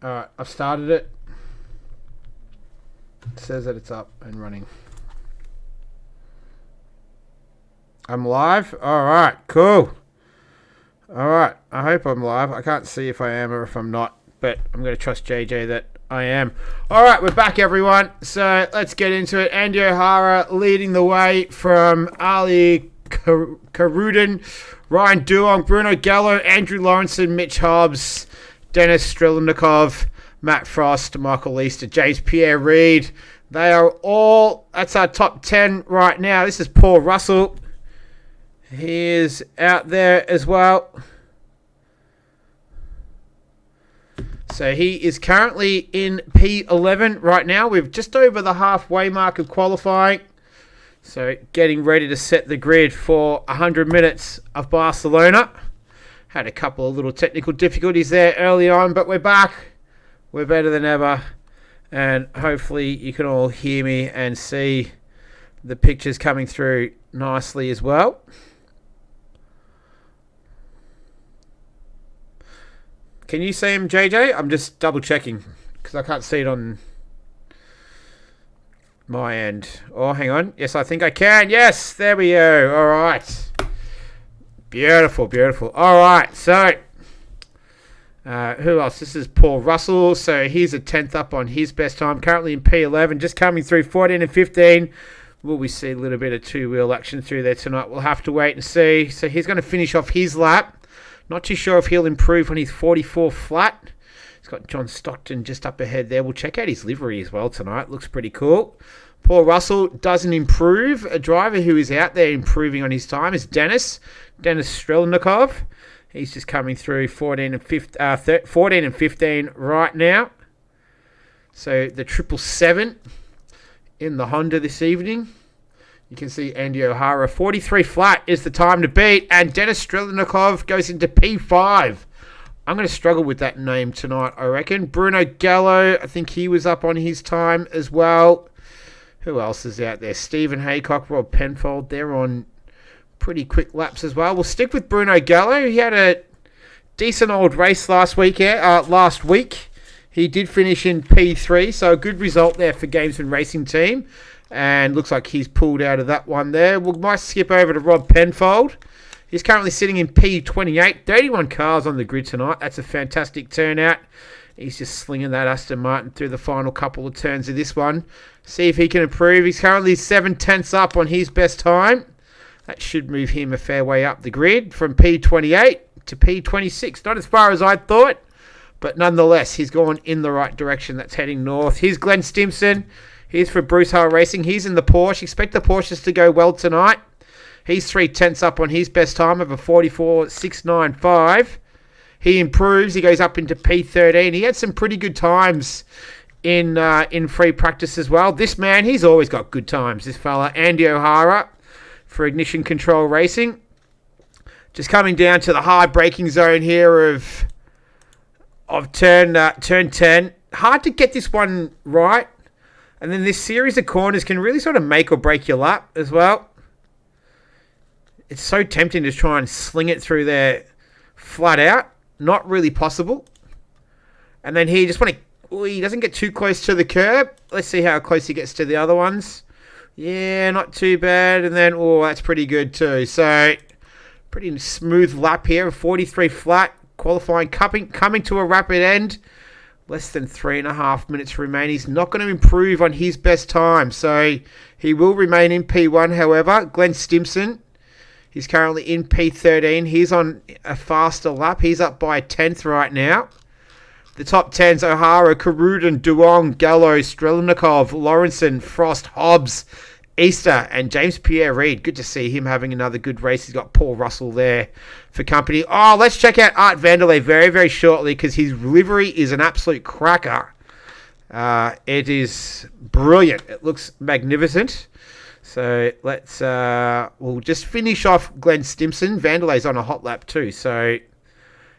Alright, I've started it. It says that it's up and running. I'm live? Alright, cool. Alright, I hope I'm live. I can't see if I am or if I'm not, but I'm going to trust JJ that I am. Alright, we're back, everyone. So let's get into it. Andy O'Hara leading the way from Ali Karudin, Ryan Duong, Bruno Gallo, Andrew Lawrenson, Mitch Hobbs, Dennis Strelnikov, Matt Frost, Michael Easter, James Pierre Reid. They are all, that's our top 10 right now. This is Paul Russell. He is out there as well. So he is currently in P11 right now. We're just over the halfway mark of qualifying. So getting ready to set the grid for 100 minutes of Barcelona. Had a couple of little technical difficulties there early on, but we're back. We're better than ever. And hopefully you can all hear me and see the pictures coming through nicely as well. Can you see him, JJ? I'm just double checking because I can't see it on my end. Oh, hang on. Yes, I think I can. Yes, there we go. All right. Beautiful, beautiful. All right, so who else? This is Paul Russell. So he's a 10th up on his best time. Currently in P11, just coming through 14 and 15. Will we see a little bit of two-wheel action through there tonight? We'll have to wait and see. So he's going to finish off his lap. Not too sure if he'll improve on his 44 flat. He's got John Stockton just up ahead there. We'll check out his livery as well tonight. Looks pretty cool. Paul Russell doesn't improve. A driver who is out there improving on his time is Dennis Strelnikov. He's just coming through 14 and 15 right now. So the 777 in the Honda this evening. You can see Andy O'Hara, 43 flat is the time to beat. And Dennis Strelnikov goes into P5. I'm going to struggle with that name tonight, I reckon. Bruno Gallo, I think he was up on his time as well. Who else is out there? Stephen Haycock, Rob Penfold. They're on pretty quick laps as well. We'll stick with Bruno Gallo. He had a decent old race last week. He did finish in P3, so a good result there for Gamesman Racing Team. And looks like he's pulled out of that one there. We might skip over to Rob Penfold. He's currently sitting in P28. 31 cars on the grid tonight. That's a fantastic turnout. He's just slinging that Aston Martin through the final couple of turns of this one. See if he can improve. He's currently 7/10 up on his best time. That should move him a fair way up the grid from P28 to P26. Not as far as I thought, but nonetheless, he's gone in the right direction. That's heading north. Here's Glenn Stimson. Here's for Bruce Hull Racing. He's in the Porsche. Expect the Porsches to go well tonight. He's 3/10 up on his best time of a 44.695. He improves. He goes up into P13. He had some pretty good times in free practice as well. This man, he's always got good times. This fella, Andy O'Hara for Ignition Control Racing. Just coming down to the hard braking zone here of turn 10. Hard to get this one right. And then this series of corners can really sort of make or break your lap as well. It's so tempting to try and sling it through there flat out. Not really possible. And then here, he doesn't get too close to the curb. Let's see how close he gets to the other ones. Yeah, not too bad. And then, that's pretty good too. So, pretty smooth lap here. 43 flat. Qualifying, coming to a rapid end. Less than 3.5 minutes remain. He's not going to improve on his best time. So he will remain in P1, however. Glenn Stimson, he's currently in P13. He's on a faster lap. He's up by a 10th right now. The top 10's O'Hara, Karudin, Duong, Gallo, Strelnikov, Lawrenson, Frost, Hobbs, Easter, and James Pierre Reid. Good to see him having another good race. He's got Paul Russell there for company. Oh, let's check out Art Vanderlei very, very shortly because his livery is an absolute cracker. It is brilliant. It looks magnificent. So we'll just finish off Glenn Stimson. Vanderlei's on a hot lap too. So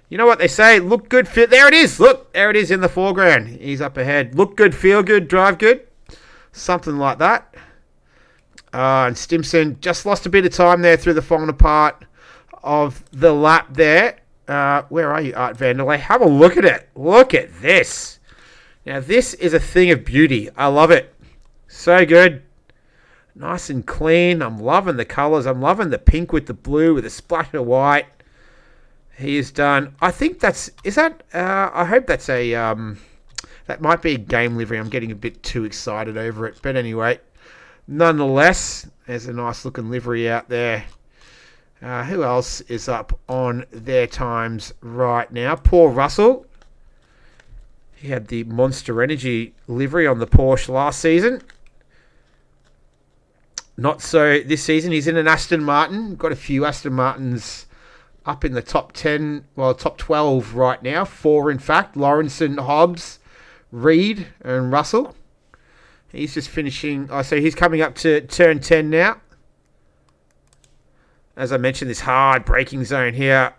you know what they say, look good, feel. There it is. Look, there it is in the foreground. He's up ahead. Look good, feel good, drive good. Something like that. And Stimson just lost a bit of time there through the final part of the lap there. Where are you, Art Vanderlei? Have a look at it. Look at this. Now, this is a thing of beauty. I love it. So good. Nice and clean. I'm loving the colours. I'm loving the pink with the blue with a splash of white. He is done. I think that's... Is that... I hope that's a... that might be a game livery. I'm getting a bit too excited over it. But anyway, nonetheless, there's a nice looking livery out there. Who else is up on their times right now? Paul Russell. He had the Monster Energy livery on the Porsche last season. Not so this season. He's in an Aston Martin. Got a few Aston Martins up in the top 10, well, top 12 right now. 4, in fact. Lawrenson, Hobbs, Reed, and Russell. He's just finishing. Oh, so he's coming up to turn 10 now. As I mentioned, this hard braking zone here.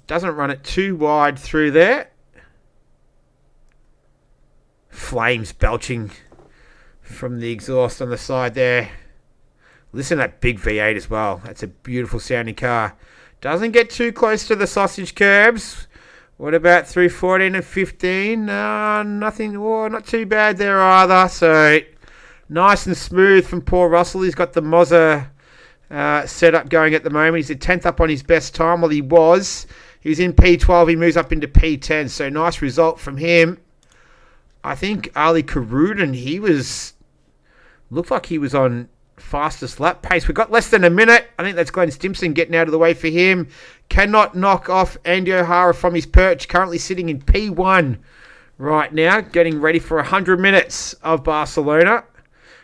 Doesn't run it too wide through there. Flames belching from the exhaust on the side there. Listen to that big V8 as well. That's a beautiful sounding car. Doesn't get too close to the sausage curbs. What about through 14 and 15? Nothing. Oh, not too bad there either. So nice and smooth from Paul Russell. He's got the Mozza setup going at the moment. He's a 10th up on his best time. Well, he was in P12. He moves up into P10. So nice result from him. I think Ali Karudin, looked like he was on fastest lap pace. We've got less than a minute. I think that's Glenn Stimson getting out of the way for him. Cannot knock off Andy O'Hara from his perch. Currently sitting in P1 right now, getting ready for 100 minutes of Barcelona.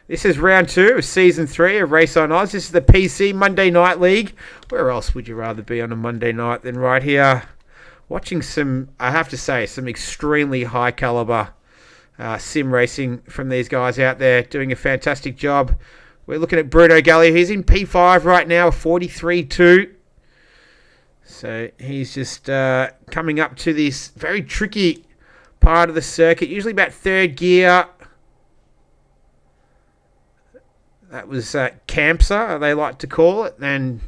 This is round 2 of season 3 of Race on Oz. This is the PC Monday Night League. Where else would you rather be on a Monday night than right here? Watching some, I have to say, some extremely high caliber sim racing from these guys out there, doing a fantastic job. We're looking at Bruno Galli. He's in P5 right now, 43.2. So he's just coming up to this very tricky part of the circuit, usually about third gear. That was Campsa, they like to call it. Then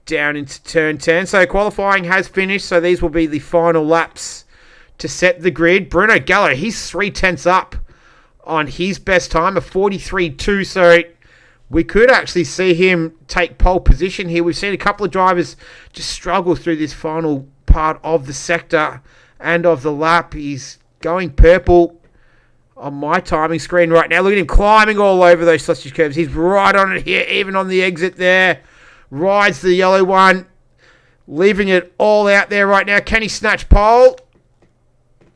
down into turn 10. So qualifying has finished, so these will be the final laps to set the grid. Bruno Gallo, he's 3/10 up on his best time of 43.2. So we could actually see him take pole position here. We've seen a couple of drivers just struggle through this final part of the sector and of the lap. He's going purple on my timing screen right now. Look at him climbing all over those sausage curves. He's right on it here, even on the exit there. Rides the yellow one, leaving it all out there right now. Can he snatch pole?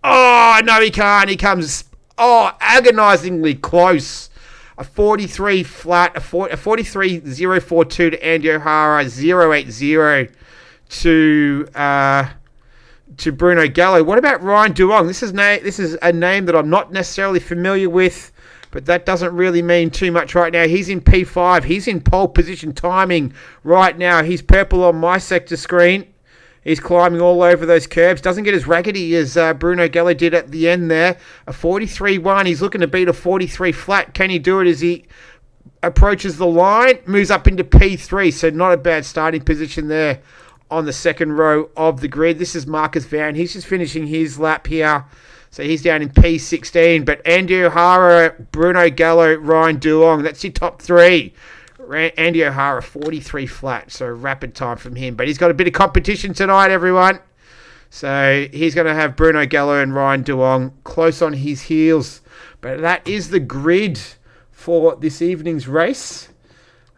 Oh, no, he can't. He comes, agonizingly close. A 43 flat, a 43.042 to Andy O'Hara, 0.80 to Bruno Gallo. What about Ryan Duong? This is a name that I'm not necessarily familiar with, but that doesn't really mean too much right now. He's in P5. He's in pole position timing right now. He's purple on my sector screen. He's climbing all over those curbs. Doesn't get as raggedy as Bruno Gallo did at the end there. A 43.1. He's looking to beat a 43 flat. Can he do it as he approaches the line? Moves up into P3, so not a bad starting position there on the second row of the grid. This is Marcus Van. He's just finishing his lap here. So he's down in P16. But Andy O'Hara, Bruno Gallo, Ryan Duong. That's your top 3. Andy O'Hara, 43 flat. So rapid time from him. But he's got a bit of competition tonight, everyone. So he's going to have Bruno Gallo and Ryan Duong close on his heels. But that is the grid for this evening's race.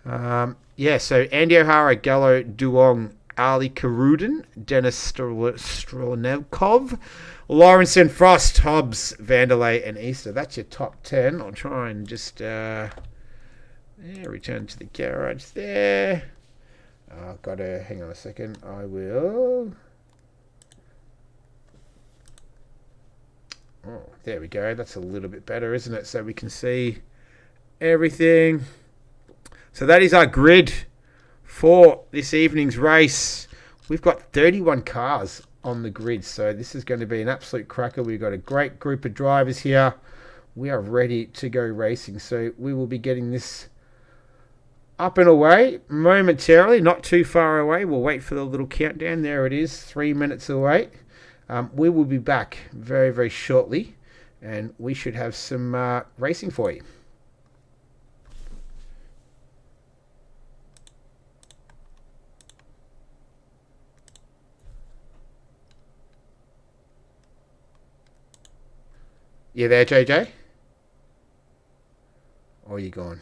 So Andy O'Hara, Gallo, Duong, Ali Karudin, Dennis Strelnikov, Lawrenson, Frost, Hobbs, Vanderlei, and Easter. That's your top 10. I'll try and just return to the garage there. I've got to hang on a second. I will. Oh, there we go. That's a little bit better, isn't it? So we can see everything. So that is our grid for this evening's race. We've got 31 cars on the grid, so this is going to be an absolute cracker. We've got a great group of drivers here. We are ready to go racing, so we will be getting this up and away momentarily, not too far away. We'll wait for the little countdown. There it is, 3 minutes away. We will be back very, very shortly, and we should have some racing for you. You there, JJ? Or are you gone?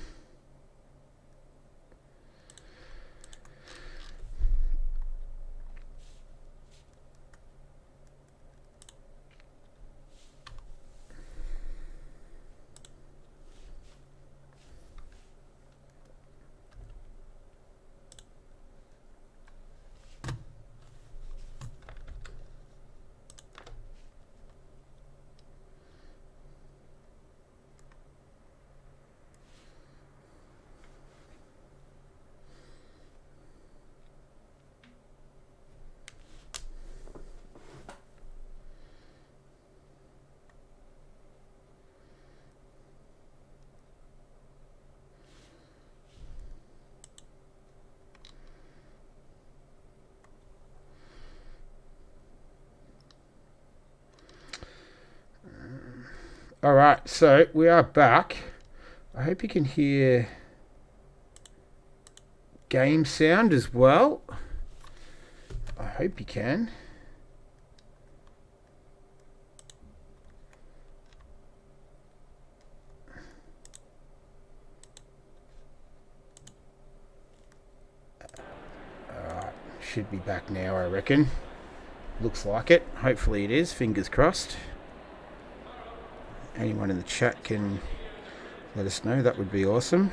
All right, so we are back. I hope you can hear game sound as well. I hope you can. All right, should be back now, I reckon. Looks like it. Hopefully it is. Fingers crossed. Anyone in the chat can let us know. That would be awesome.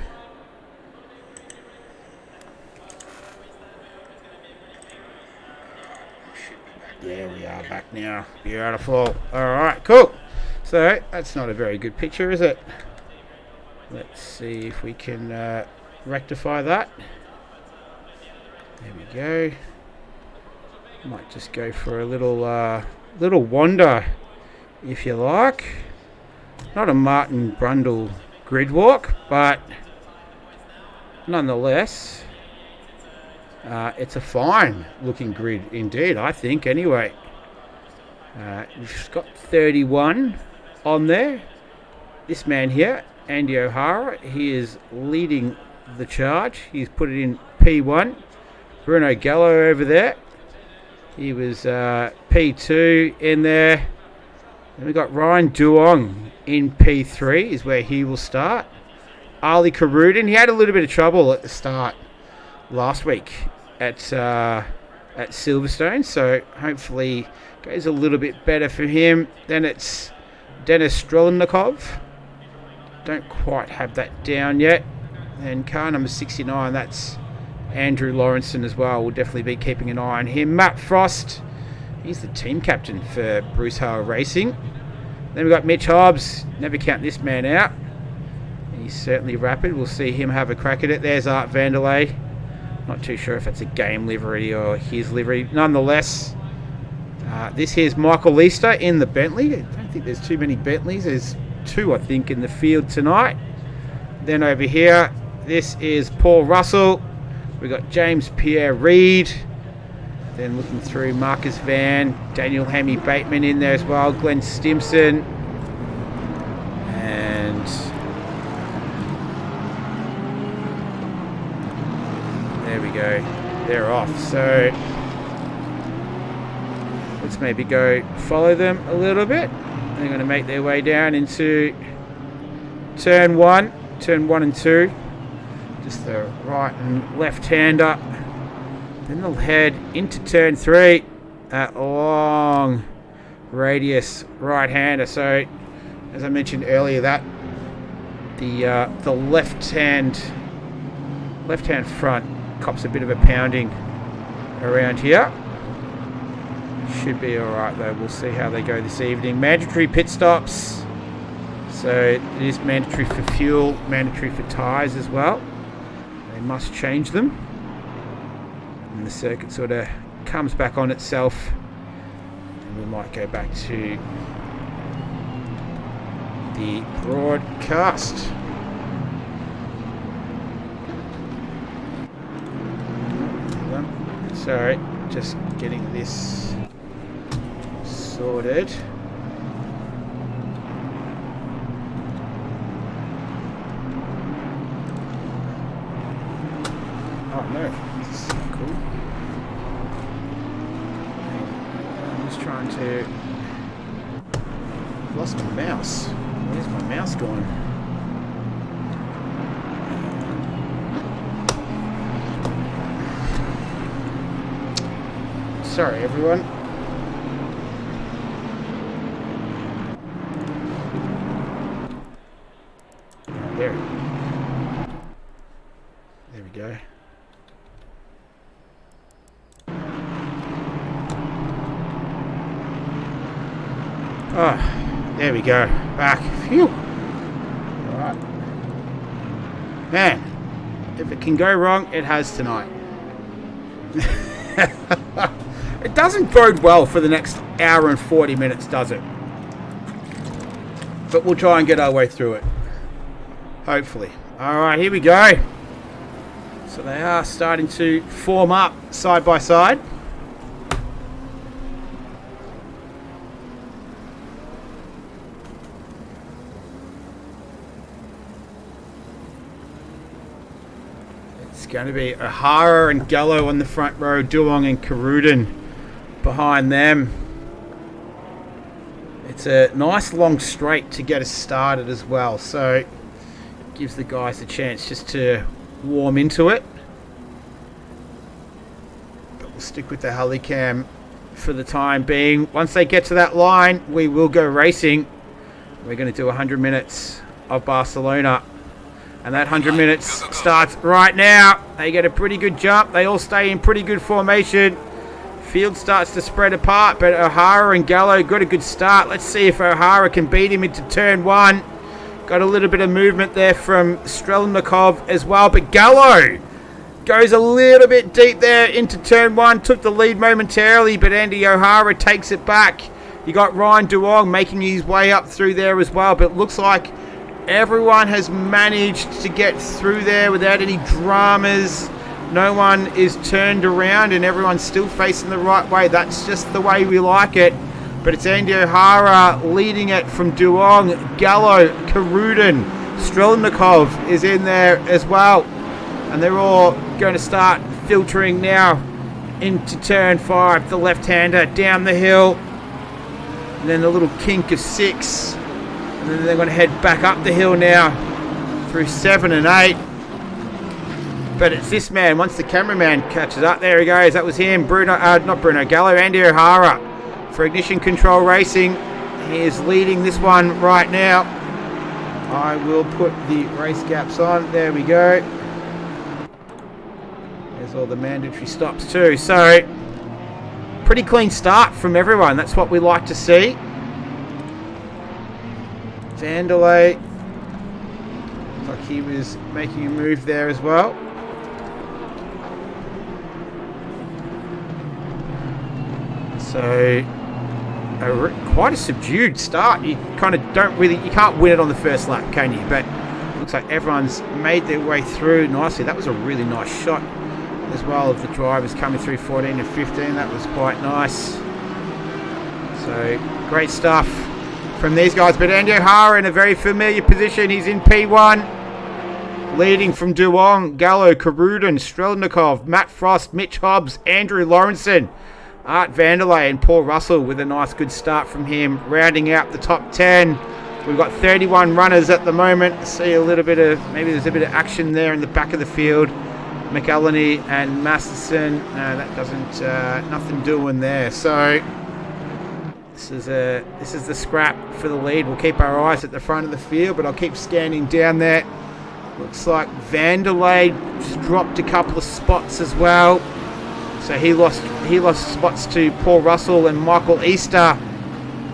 There we are, back now. Beautiful. Alright, cool. So, that's not a very good picture, is it? Let's see if we can rectify that. There we go. Might just go for a little wander, if you like. Not a Martin Brundle grid walk, but nonetheless, it's a fine looking grid indeed, I think, anyway. We've got 31 on there. This man here, Andy O'Hara, he is leading the charge. He's put it in P1. Bruno Gallo over there, he was P2 in there. Then we've got Ryan Duong in P3 is where he will start. Ali Karudin, he had a little bit of trouble at the start last week at Silverstone, so hopefully goes a little bit better for him. Then it's Denis Strelnikov. Don't quite have that down yet. And car number 69, that's Andrew Lawrenson as well. We'll definitely be keeping an eye on him. Matt Frost, he's the team captain for Bruce Hale Racing. Then we've got Mitch Hobbs. Never count this man out. He's certainly rapid. We'll see him have a crack at it. There's Art Vanderlei. Not too sure if that's a game livery or his livery. Nonetheless, this here's Michael Leicester in the Bentley. I don't think there's too many Bentleys. There's two, I think, in the field tonight. Then over here, this is Paul Russell. We've got James Pierre Reid. Then looking through, Marcus Van, Daniel Hammy Bateman in there as well, Glenn Stimson. And there we go. They're off. So let's maybe go follow them a little bit. They're going to make their way down into turn 1 and 2. Just the right and left-hander. Then they'll head into turn 3 at a long radius right-hander. So, as I mentioned earlier, that the left-hand front cops a bit of a pounding around here. Should be all right though. We'll see how they go this evening. Mandatory pit stops. So it is mandatory for fuel, mandatory for tyres as well. They must change them. And the circuit sort of comes back on itself, and we might go back to the broadcast. So, just getting this sorted. Oh no, this is cool. I'm just trying to... I've lost my mouse. Where's my mouse gone? Sorry, everyone. There we go. Oh, there we go. Back. Phew. Alright. Man, if it can go wrong, it has tonight. It doesn't bode well for the next hour and 40 minutes, does it? But we'll try and get our way through it. Hopefully. Alright, here we go. So they are starting to form up side by side. It's going to be O'Hara and Gallo on the front row, Duong and Karuden behind them. It's a nice long straight to get us started as well, so it gives the guys a chance just to warm into it. But we'll stick with the Helicam for the time being. Once they get to that line, we will go racing. We're going to do 100 minutes of Barcelona. And that 100 minutes starts right now. They get a pretty good jump. They all stay in pretty good formation. Field starts to spread apart, but O'Hara and Gallo got a good start. Let's see if O'Hara can beat him into turn one. Got a little bit of movement there from Strelnikov as well, but Gallo goes a little bit deep there into turn one. Took the lead momentarily, but Andy O'Hara takes it back. You got Ryan Duong making his way up through there as well, but it looks like everyone has managed to get through there without any dramas. No one is turned around and everyone's still facing the right way. That's just the way we like it. But it's Andy O'Hara leading it from Duong, Gallo, Karuden, Strelnikov is in there as well. And they're all going to start filtering now into turn 5. The left-hander down the hill. And then the little kink of 6. And then they're going to head back up the hill now through 7 and 8. But it's this man, once the cameraman catches up, there he goes, that was him, Gallo, Andy O'Hara for Ignition Control Racing. He is leading this one right now. I will put the race gaps on, there we go. There's all the mandatory stops too. So, pretty clean start from everyone, that's what we like to see. Vanderlei, looks like he was making a move there as well. So, quite a subdued start. You kind of you can't win it on the first lap, can you? But it looks like everyone's made their way through nicely. That was a really nice shot as well of the drivers coming through 14 and 15. That was quite nice. So, great stuff from these guys. But Andy O'Hara in a very familiar position. He's in P1. Leading from Duong, Gallo, Karuden, Strelnikov, Matt Frost, Mitch Hobbs, Andrew Lawrenson, Art Vanderlei and Paul Russell with a nice good start from him. Rounding out the top 10. We've got 31 runners at the moment. See a little bit of, maybe there's a bit of action there in the back of the field. McElhenney and Masterson. No, that doesn't, nothing doing there. So this is the scrap for the lead. We'll keep our eyes at the front of the field, but I'll keep scanning down there. Looks like Vanderlei just dropped a couple of spots as well. So he lost spots to Paul Russell and Michael Easter.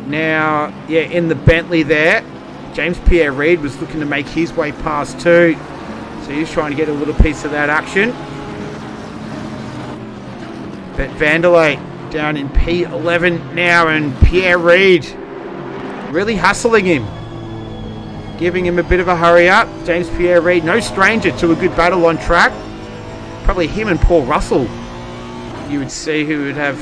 Now, yeah, in the Bentley there. James Pierre Reid was looking to make his way past too. So he's trying to get a little piece of that action. But Vanderlei down in P11 now, and Pierre Reid really hustling him. Giving him a bit of a hurry up. James Pierre Reid, no stranger to a good battle on track. Probably him and Paul Russell you would see who would have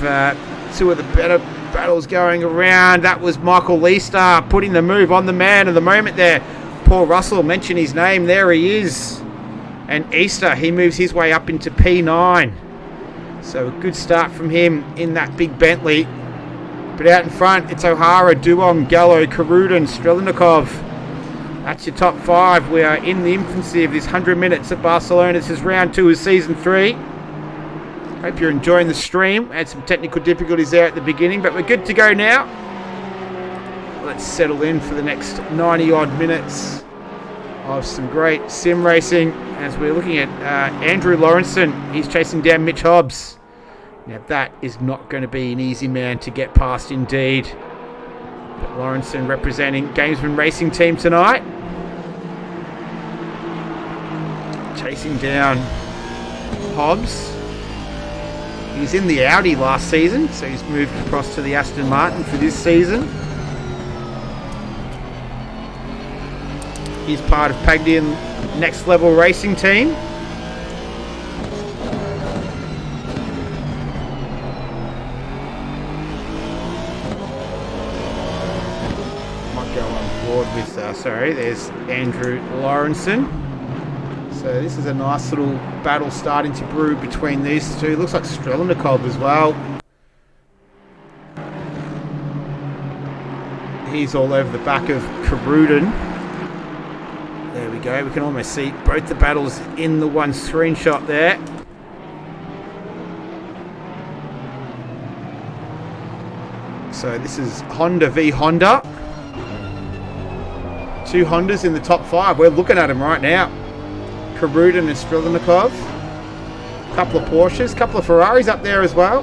two of the better battles going around. That was Michael Leestar putting the move on the man of the moment there. Paul Russell, mention his name. There he is. And Easter, he moves his way up into P9. So a good start from him in that big Bentley. But out in front, it's O'Hara, Duong, Gallo, Karudin, Strelnikov. That's your top five. We are in the infancy of this 100 minutes at Barcelona. This is round 2 of season 3. Hope you're enjoying the stream. Had some technical difficulties there at the beginning, but we're good to go now. Let's settle in for the next 90 odd minutes of some great sim racing as we're looking at Andrew Lawrenson. He's chasing down Mitch Hobbs. Now that is not going to be an easy man to get past indeed. But Lawrenson representing Gamesman Racing Team tonight. Chasing down Hobbs. He's in the Audi last season, so he's moved across to the Aston Martin for this season. He's part of Pagdian Next Level Racing Team. Might go on board with, there's Andrew Lawrenson. So this is a nice little battle starting to brew between these two. Looks like Strelnikov as well. He's all over the back of Karudin. There we go. We can almost see both the battles in the one screenshot there. So this is Honda v Honda. Two Hondas in the top 5. We're looking at them right now. Karudin and Strelnikov. A couple of Porsches, a couple of Ferraris up there as well.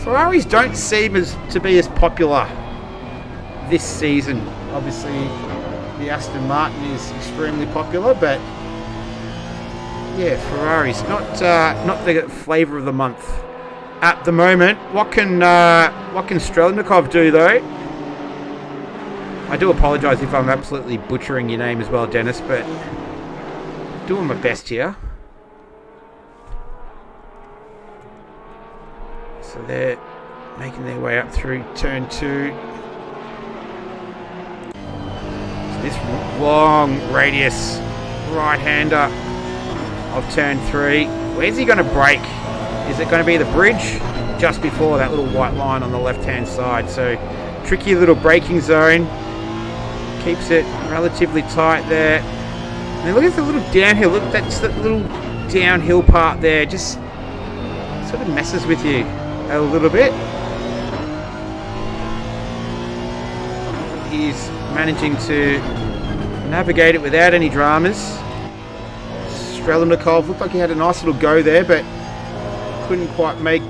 Ferraris don't seem to be as popular this season. Obviously, the Aston Martin is extremely popular, but yeah, Ferraris not the flavour of the month at the moment. What can Strelnikov do though? I do apologise if I'm absolutely butchering your name as well, Dennis, but doing my best here. So they're making their way up through turn 2. So this long radius right-hander of turn 3. Where's he going to brake? Is it going to be the bridge? Just before that little white line on the left-hand side. So tricky little braking zone. Keeps it relatively tight there. Now look at the little downhill. Look, that's that little downhill part there. Just sort of messes with you a little bit. He's managing to navigate it without any dramas. Strelnikov looked like he had a nice little go there, but couldn't quite make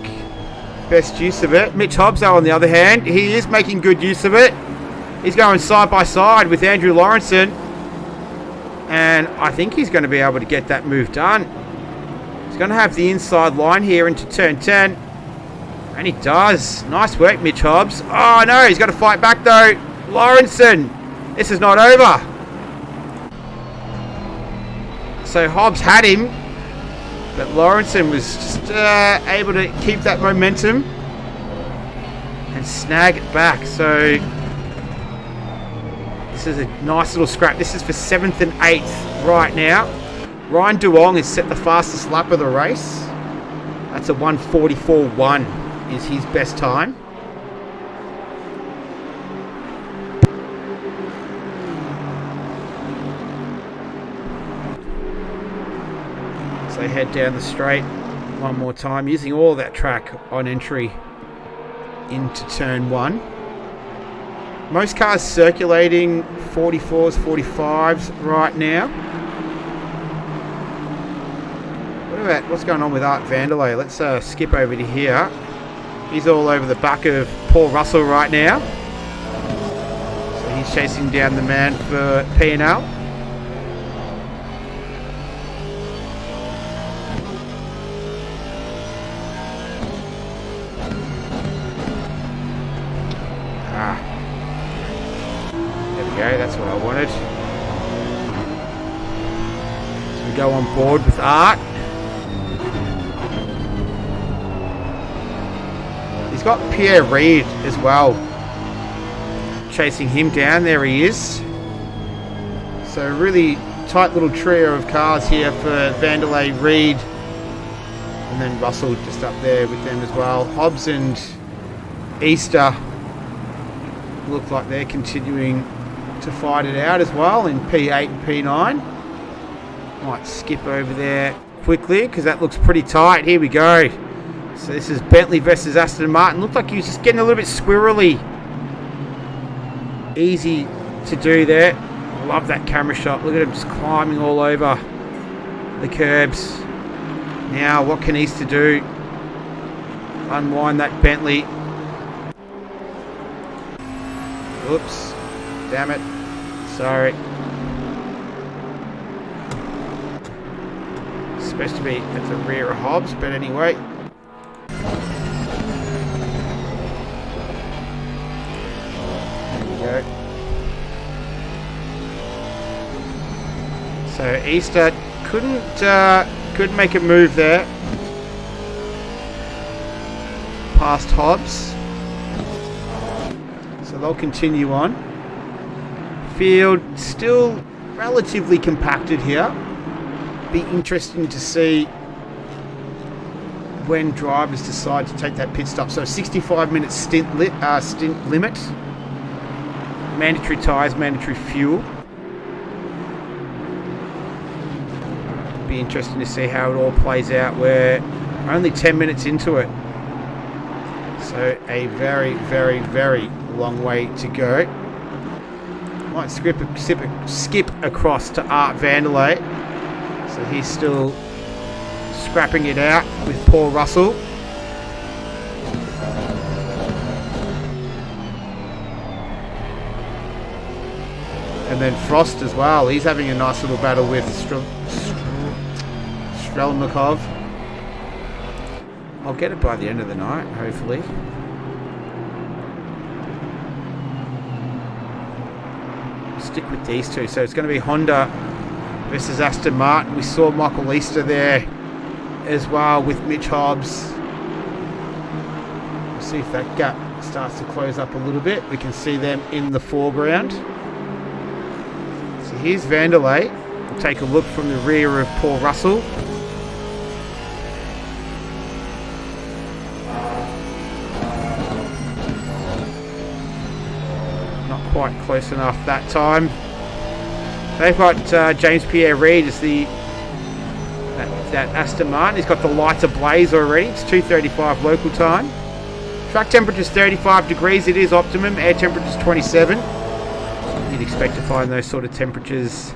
best use of it. Mitch Hobbs, though, on the other hand, he is making good use of it. He's going side by side with Andrew Lawrenson. And I think he's going to be able to get that move done. He's going to have the inside line here into turn 10. And he does. Nice work, Mitch Hobbs. Oh, no, he's got to fight back, though. Lawrenson, this is not over. So Hobbs had him. But Lawrenson was just able to keep that momentum. And snag it back. So this is a nice little scrap. This is for 7th and 8th right now. Ryan Duong has set the fastest lap of the race. That's a 1:44.1 is his best time. So they head down the straight one more time, using all that track on entry into turn 1. Most cars circulating 44s, 45s right now. What's going on with Art Vanderlei? Let's skip over to here. He's all over the back of Paul Russell right now. So he's chasing down the man for P&L. There we go, that's what I wanted. So we go on board with Art. he's got Pierre Reid as well, chasing him down. There he is. So a really tight little trio of cars here for Vanderlei, Reid, and then Russell just up there with them as well. Hobbs and Easter look like they're continuing to fight it out as well in P8 and P9. Might skip over there quickly because that looks pretty tight. Here we go. So this is Bentley versus Aston Martin. Looked like he was just getting a little bit squirrely. Easy to do there. Love that camera shot. Look at him just climbing all over the curbs. Now what can Easter do? Unwind that Bentley. Oops. Damn it. Sorry. It's supposed to be at the rear of Hobbs, but anyway. There we go. So Easter couldn't make a move there. Past Hobbs. So they'll continue on. Field still relatively compacted here. Be interesting to see when drivers decide to take that pit stop. So 65-minute stint limit. Mandatory tyres, mandatory fuel. Be interesting to see how it all plays out. We're only 10 minutes into it. So a very, very, very long way to go. Might skip across to Art Vanderlei. So he's still scrapping it out with Paul Russell. And then Frost as well. He's having a nice little battle with Strelnikov. I'll get it by the end of the night, hopefully. Stick with these two. So it's going to be Honda versus Aston Martin. We saw Michael Easter there as well with Mitch Hobbs. We'll see if that gap starts to close up a little bit. We can see them in the foreground. So here's Vanderlei. We'll take a look from the rear of Paul Russell. Quite close enough that time. They've got James Pierre Reid as that Aston Martin. He's got the lights ablaze already. It's 2:35 local time. Track temperature is 35 degrees. It is optimum. Air temperature is 27. You'd expect to find those sort of temperatures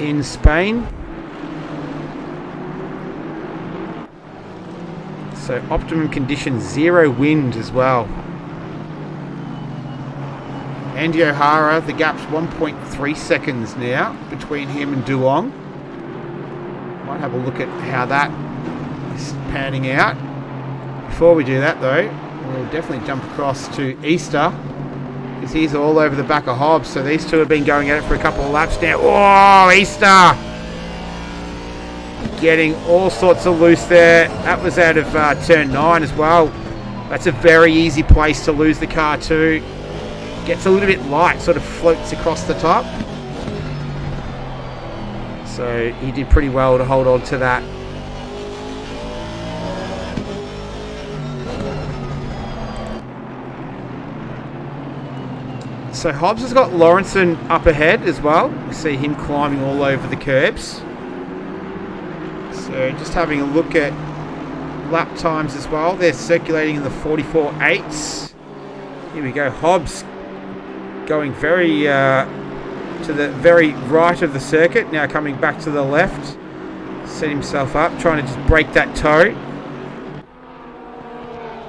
in Spain. So optimum conditions, 0 wind as well. Andy O'Hara, the gap's 1.3 seconds now between him and Duong. Might have a look at how that is panning out. Before we do that though, we'll definitely jump across to Easter, because he's all over the back of Hobbs. So these two have been going at it for a couple of laps now. Oh, Easter! Getting all sorts of loose there. That was out of turn 9 as well. That's a very easy place to lose the car too. Gets a little bit light, sort of floats across the top. So he did pretty well to hold on to that. So Hobbs has got Lawrenson up ahead as well. We see him climbing all over the curbs. So just having a look at lap times as well. They're circulating in the 44.8s. Here we go. Hobbs going very to the very right of the circuit. Now coming back to the left. Set himself up, trying to just break that toe.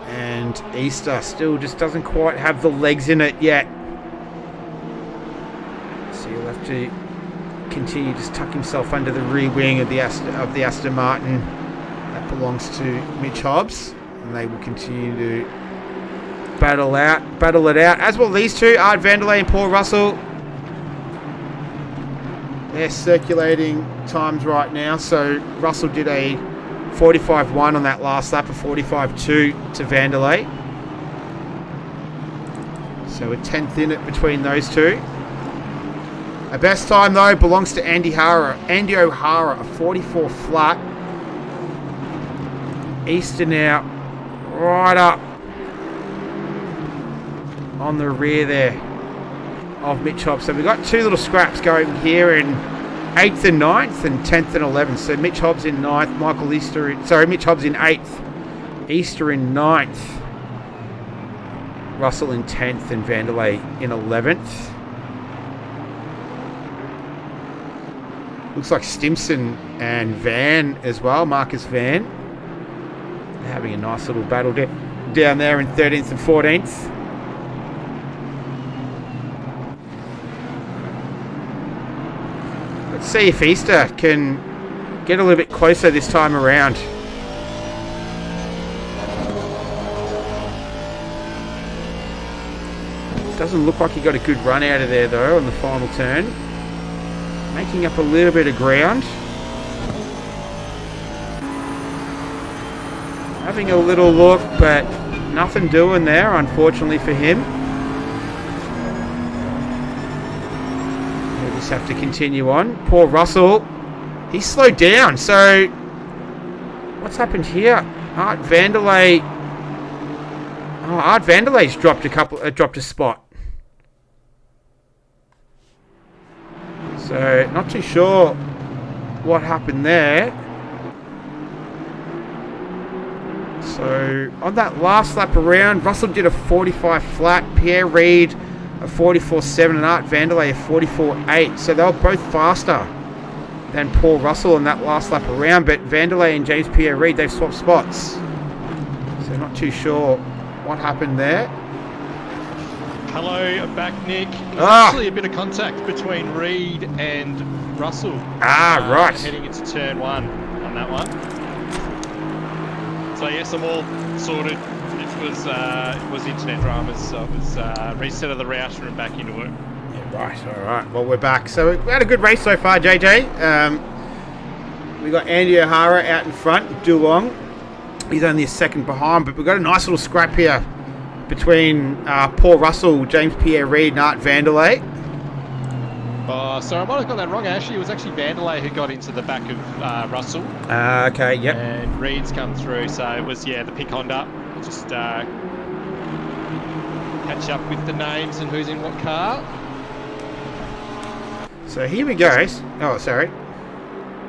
And Easter still just doesn't quite have the legs in it yet. So you'll have to continue to tuck himself under the rear wing of the Aston Martin. That belongs to Mitch Hobbs. And they will continue to battle it out, as will these two, Art Vanderlei and Paul Russell. They're circulating times right now. So Russell did a 45.1 on that last lap, a 45.2 to Vanderlei. So a 10th in it between those two. A best time though belongs to Andy O'Hara, a 44 flat. Easter now right up on the rear there of Mitch Hobbs. So we've got two little scraps going here in 8th and 9th and 10th and 11th. So Mitch Hobbs in 9th, Mitch Hobbs in 8th, Easter in 9th, Russell in 10th and Vanderlei in 11th. Looks like Stimson and Van as well, Marcus Van. They're having a nice little battle down there in 13th and 14th. Let's see if Easter can get a little bit closer this time around. Doesn't look like he got a good run out of there though on the final turn. Making up a little bit of ground. Having a little look, but nothing doing there, unfortunately for him. We'll just have to continue on. Poor Russell. He's slowed down, so what's happened here? Art Vanderlei. Oh, Art Vanderlei's dropped a spot. So, not too sure what happened there. So, on that last lap around, Russell did a 45 flat, Pierre Reid a 44.7 and Art Vanderlei a 44.8. So, they were both faster than Paul Russell on that last lap around. But Vanderlei and James Pierre Reid, they've swapped spots. So, not too sure what happened there. Hello, back Nick. Actually a bit of contact between Reid and Russell. Right. Heading into turn 1 on that one. So yes, I'm all sorted. It was internet dramas, so it was reset of the router and back into it. Yeah, right. All right. Well, we're back. So we had a good race so far, JJ. We got Andy O'Hara out in front, Duong. He's only a second behind, but we've got a nice little scrap here between Paul Russell, James Pierre Reid and Art Vanderlei. So I might have got that wrong, actually. It was actually Vanderlei who got into the back of Russell. Okay, yep. And Reid's come through, so it was, the pick Honda. Just catch up with the names and who's in what car. So here we go. Oh, sorry.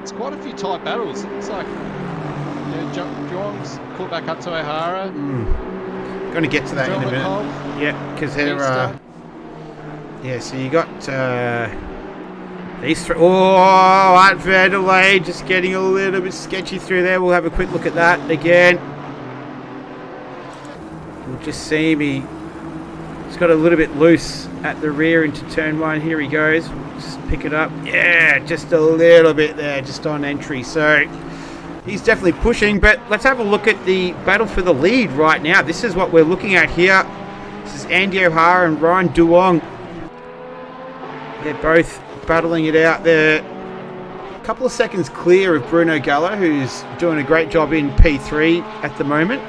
It's quite a few tight battles. It's like Johns caught back up to O'Hara. Going to get to that in a minute. Yeah, because they're... so you got these three. Oh, Art Vanderlei just getting a little bit sketchy through there. We'll have a quick look at that again. We'll just see him. He's got a little bit loose at the rear into turn 1. Here he goes. We'll just pick it up. Yeah, just a little bit there, just on entry. So he's definitely pushing, but let's have a look at the battle for the lead right now. This is what we're looking at here. This is Andy O'Hara and Ryan Duong. They're both battling it out there. A couple of seconds clear of Bruno Gallo, who's doing a great job in P3 at the moment.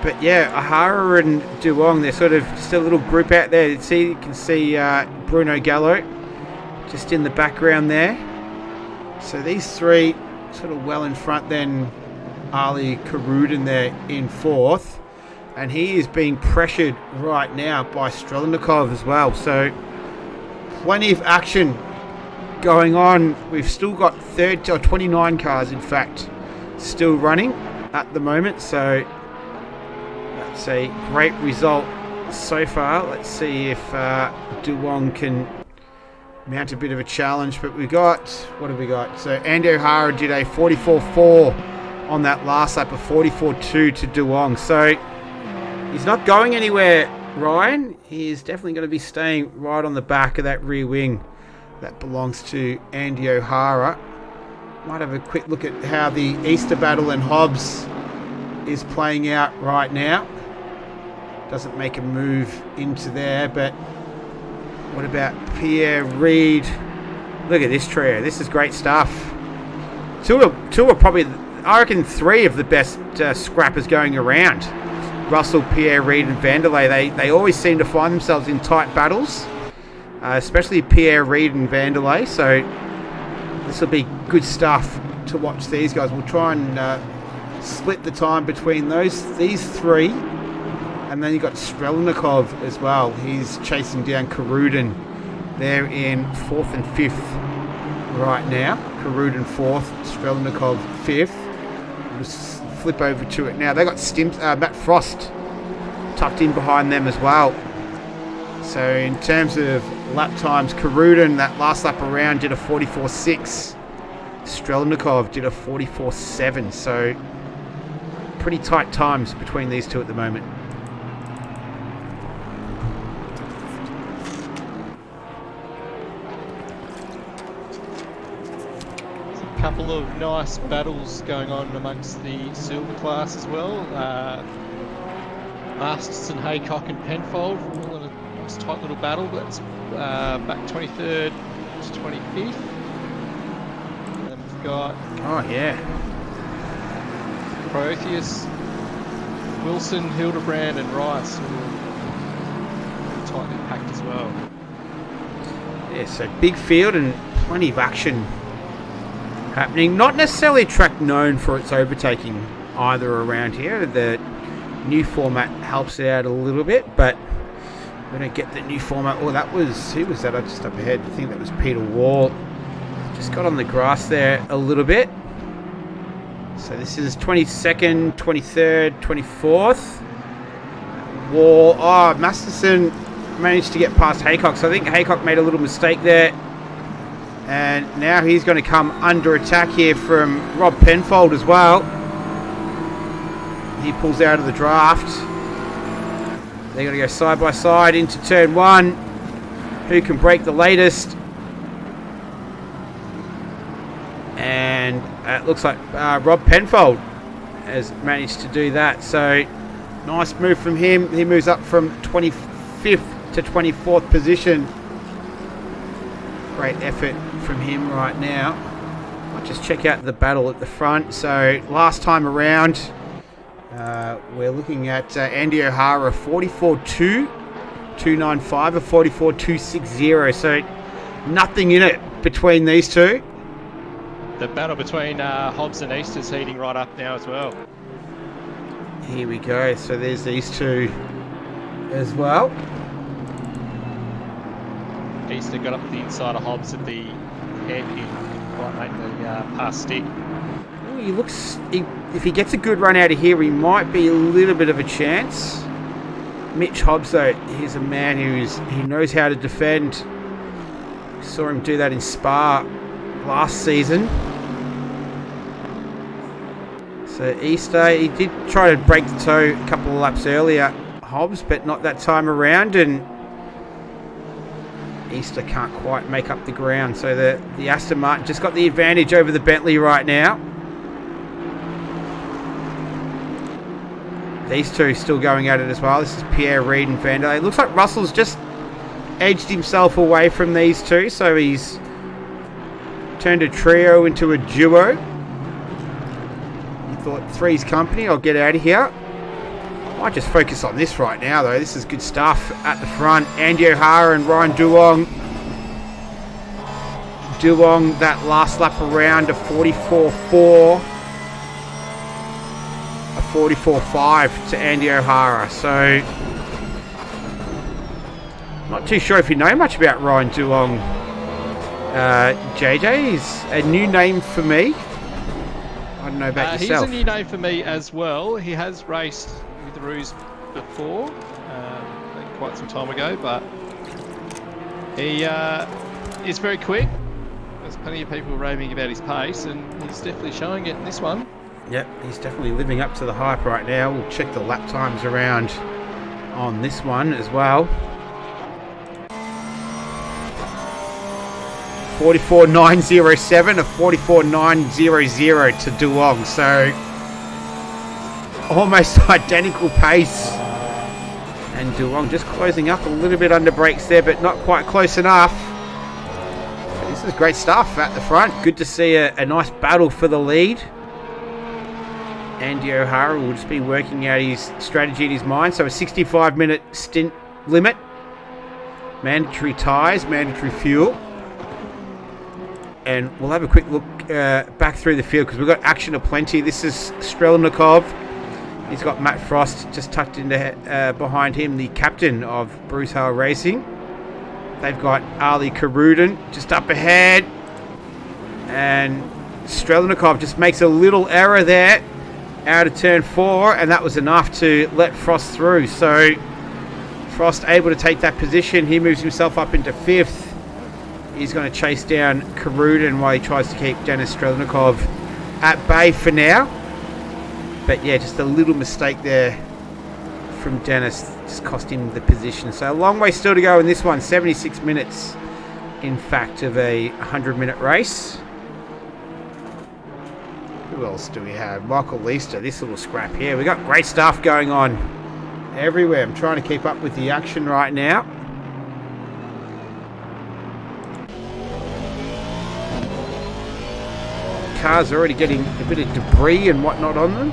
But yeah, O'Hara and Duong, they're sort of just a little group out there. You can see Bruno Gallo just in the background there. So these three sort of well in front, then Ali Karudin there in 4th, and he is being pressured right now by Strelnikov as well. So plenty of action going on. We've still got 29 cars in fact still running at the moment, so that's a great result so far. Let's see if Duong can mount a bit of a challenge, but what have we got? So Andy O'Hara did a 44.4 on that last lap, a 44.2 to Duong. So he's not going anywhere, Ryan. He is definitely going to be staying right on the back of that rear wing that belongs to Andy O'Hara. Might have a quick look at how the Easter battle and Hobbs is playing out right now. Doesn't make a move into there, but what about Pierre Reid? Look at this trio. This is great stuff. Two are probably, I reckon, 3 of the best scrappers going around Russell, Pierre, Reid and Vanderlei, they always seem to find themselves in tight battles, especially Pierre, Reid and Vanderlei. So this will be good stuff to watch these guys. We'll try and split the time between these three. And then you've got Strelnikov as well. He's chasing down Karudin. They're in 4th and 5th right now. Karudin 4th, Strelnikov 5th. We'll just flip over to it now. They got Matt Frost tucked in behind them as well. So in terms of lap times, Karudin, that last lap around, did a 44.6. Strelnikov did a 44.7. So pretty tight times between these two at the moment. Couple of nice battles going on amongst the silver class as well. Masterson, Haycock and Penfold, all in a nice tight little battle. That's back 23rd to 25th. And then we've got Protheus, Wilson, Hildebrand and Rice, all tightly packed as well. Yeah, so big field and plenty of action happening. Not necessarily a track known for its overtaking either around here. The new format helps it out a little bit, but we don't get the new format. Oh, who was that? I just up ahead. I think that was Peter Wall. Just got on the grass there a little bit. So this is 22nd, 23rd, 24th. Wall. Oh, Masterson managed to get past Haycock. So I think Haycock made a little mistake there. And now he's going to come under attack here from Rob Penfold as well. He pulls out of the draft. They're going to go side by side into turn 1. Who can break the latest? And it looks like Rob Penfold has managed to do that. So nice move from him. He moves up from 25th to 24th position. Great effort from him right now. I'll just check out the battle at the front. So last time around, we're looking at Andy O'Hara 44.2, 295, a 44.260. So nothing in it between these two. The battle between Hobbs and East is heating right up now as well. Here we go. So there's these two as well. Easter got up the inside of Hobbs at the hairpin, quite lately past stick. If he gets a good run out of here, he might be a little bit of a chance. Mitch Hobbs, though, he's a man he knows how to defend. Saw him do that in Spa last season. So Easter, he did try to break the toe a couple of laps earlier, Hobbs, but not that time around, and Easter can't quite make up the ground. So the Aston Martin just got the advantage over the Bentley right now. These two still going at it as well. This is Pierre, Reid and Vanderlei. It looks like Russell's just edged himself away from these two. So he's turned a trio into a duo. He thought three's company. I'll get out of here. I might just focus on this right now, though. This is good stuff at the front. Andy O'Hara and Ryan Duong. Duong, that last lap around, a 44.4. A 44.5 to Andy O'Hara. So, not too sure if you know much about Ryan Duong. JJ is a new name for me. I don't know about yourself. He's a new name for me as well. He has raced with the Rooz before, quite some time ago, but he is very quick. There's plenty of people raving about his pace, and he's definitely showing it in this one. Yep, he's definitely living up to the hype right now. We'll check the lap times around on this one as well. 44.907, a 44.900 to Duong. So almost identical pace. And Duong just closing up a little bit under brakes there, but not quite close enough. But this is great stuff at the front. Good to see a nice battle for the lead. Andy O'Hara will just be working out his strategy in his mind. So a 65-minute stint limit. Mandatory tyres, mandatory fuel. And we'll have a quick look back through the field because we've got action aplenty. This is Strelnikov. He's got Matt Frost just tucked into behind him, the captain of Bruce Hale Racing. They've got Ali Karudin just up ahead. And Strelnikov just makes a little error there out of turn 4, and that was enough to let Frost through. So Frost able to take that position. He moves himself up into 5th. He's going to chase down Karudin while he tries to keep Denis Strelnikov at bay for now. But yeah, just a little mistake there from Denis just cost him the position. So a long way still to go in this one. 76 minutes, in fact, of a 100-minute race. Who else do we have? Michael Leister, this little scrap here. We got great stuff going on everywhere. I'm trying to keep up with the action right now. Cars are already getting a bit of debris and whatnot on them.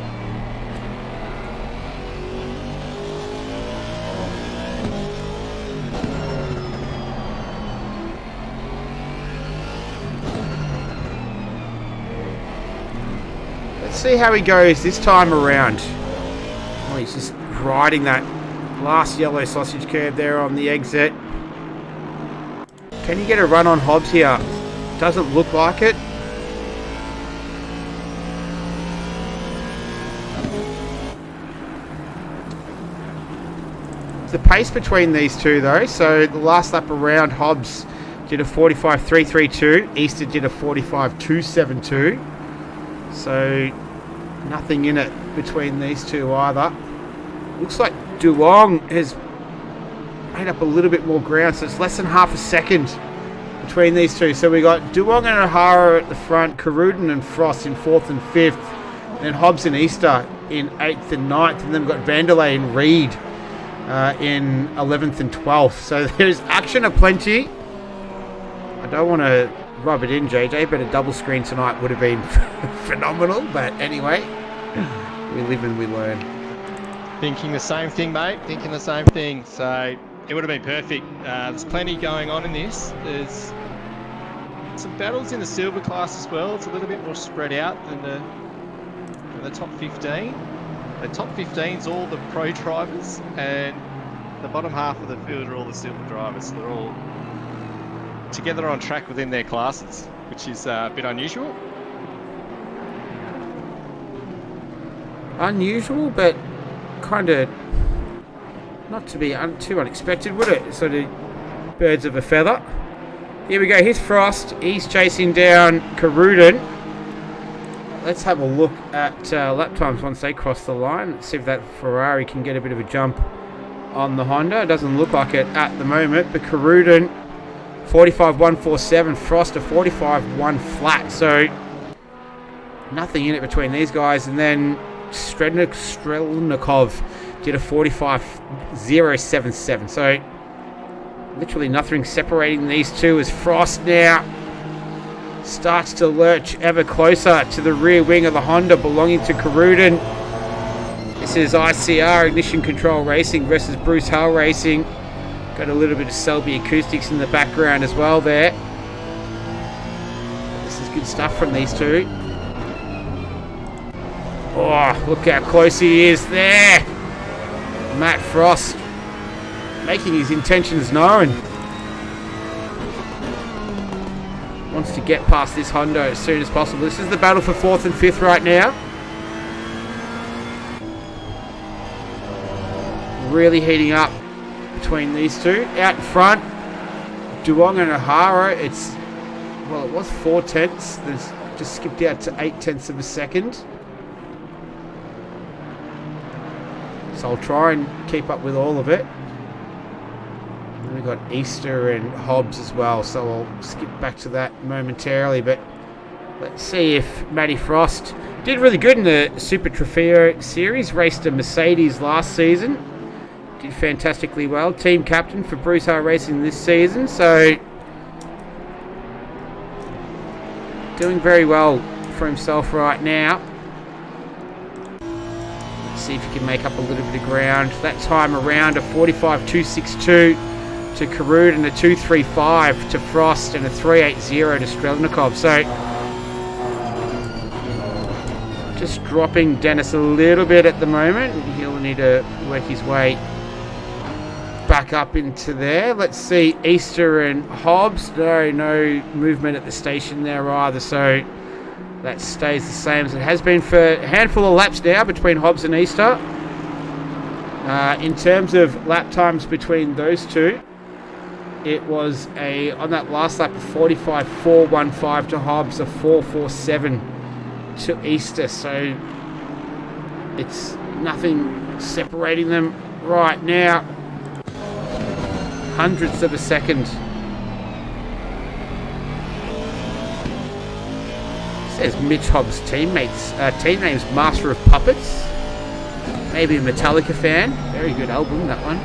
Let's see how he goes this time around. Oh, he's just riding that last yellow sausage curb there on the exit. Can you get a run on Hobbs here? Doesn't look like it. The pace between these two though, so the last lap around Hobbs did a 45.332, Easter did a 45.272, so nothing in it between these two either. Looks like Duong has made up a little bit more ground, so it's less than half a second between these two. So we got Duong and O'Hara at the front, Karudin and Frost in 4th and 5th, and Hobbs and Easter in 8th and 9th, and then we've got Vanderlei and Reed in 11th and 12th. So there's action aplenty. I don't want to rub it in, JJ, but a double screen tonight would have been phenomenal. But anyway, we live and we learn. Thinking the same thing, mate. Thinking the same thing. So it would have been perfect. There's plenty going on in this. There's some battles in the silver class as well. It's a little bit more spread out than the top 15. The top 15 is all the pro drivers, and the bottom half of the field are all the silver drivers. So they're all together on track within their classes, which is a bit unusual. Unusual, but kind of not to be too unexpected, would it? Sort of birds of a feather. Here we go. Here's Frost. He's chasing down Karudin. Let's have a look at lap times once they cross the line. Let's see if that Ferrari can get a bit of a jump on the Honda. It doesn't look like it at the moment, but Karudin 45.147, Frost a 45.1 flat. So nothing in it between these guys. And then Strelnikov did a 45.077. So literally nothing separating these two as Frost now starts to lurch ever closer to the rear wing of the Honda belonging to Karudin. This is ICR, Ignition Control Racing, versus Bruce Hale Racing. Got a little bit of Selby acoustics in the background as well there. This is good stuff from these two. Oh, look how close he is there. Matt Frost making his intentions known. Wants to get past this Honda as soon as possible. This is the battle for 4th and 5th right now. Really heating up between these two. Out in front, Duong and O'Hara. It was 4 tenths. There's just skipped out to 8 tenths of a second. So I'll try and keep up with all of it. And we've got Easter and Hobbs as well, so I'll skip back to that momentarily. But let's see if Matty Frost did really good in the Super Trofeo Series. Raced a Mercedes last season. Did fantastically well. Team captain for Bruce Hale Racing this season, so doing very well for himself right now. see if he can make up a little bit of ground. That time around a 45.262 to Karud and a 2.35 to Frost and a 3.80 to Strelnikov. So just dropping Dennis a little bit at the moment. He'll need to work his way back up into there. Let's see, Easter and Hobbs. No movement at the station there either. So that stays the same as it has been for a handful of laps now between Hobbs and Easter. In terms of lap times between those two, it was on that last lap, a 45.415 to Hobbs, a 4.47 to Easter. So it's nothing separating them right now. Hundredths of a second. Says Mitch Hobbs' team name's Master of Puppets. Maybe a Metallica fan. Very good album, that one.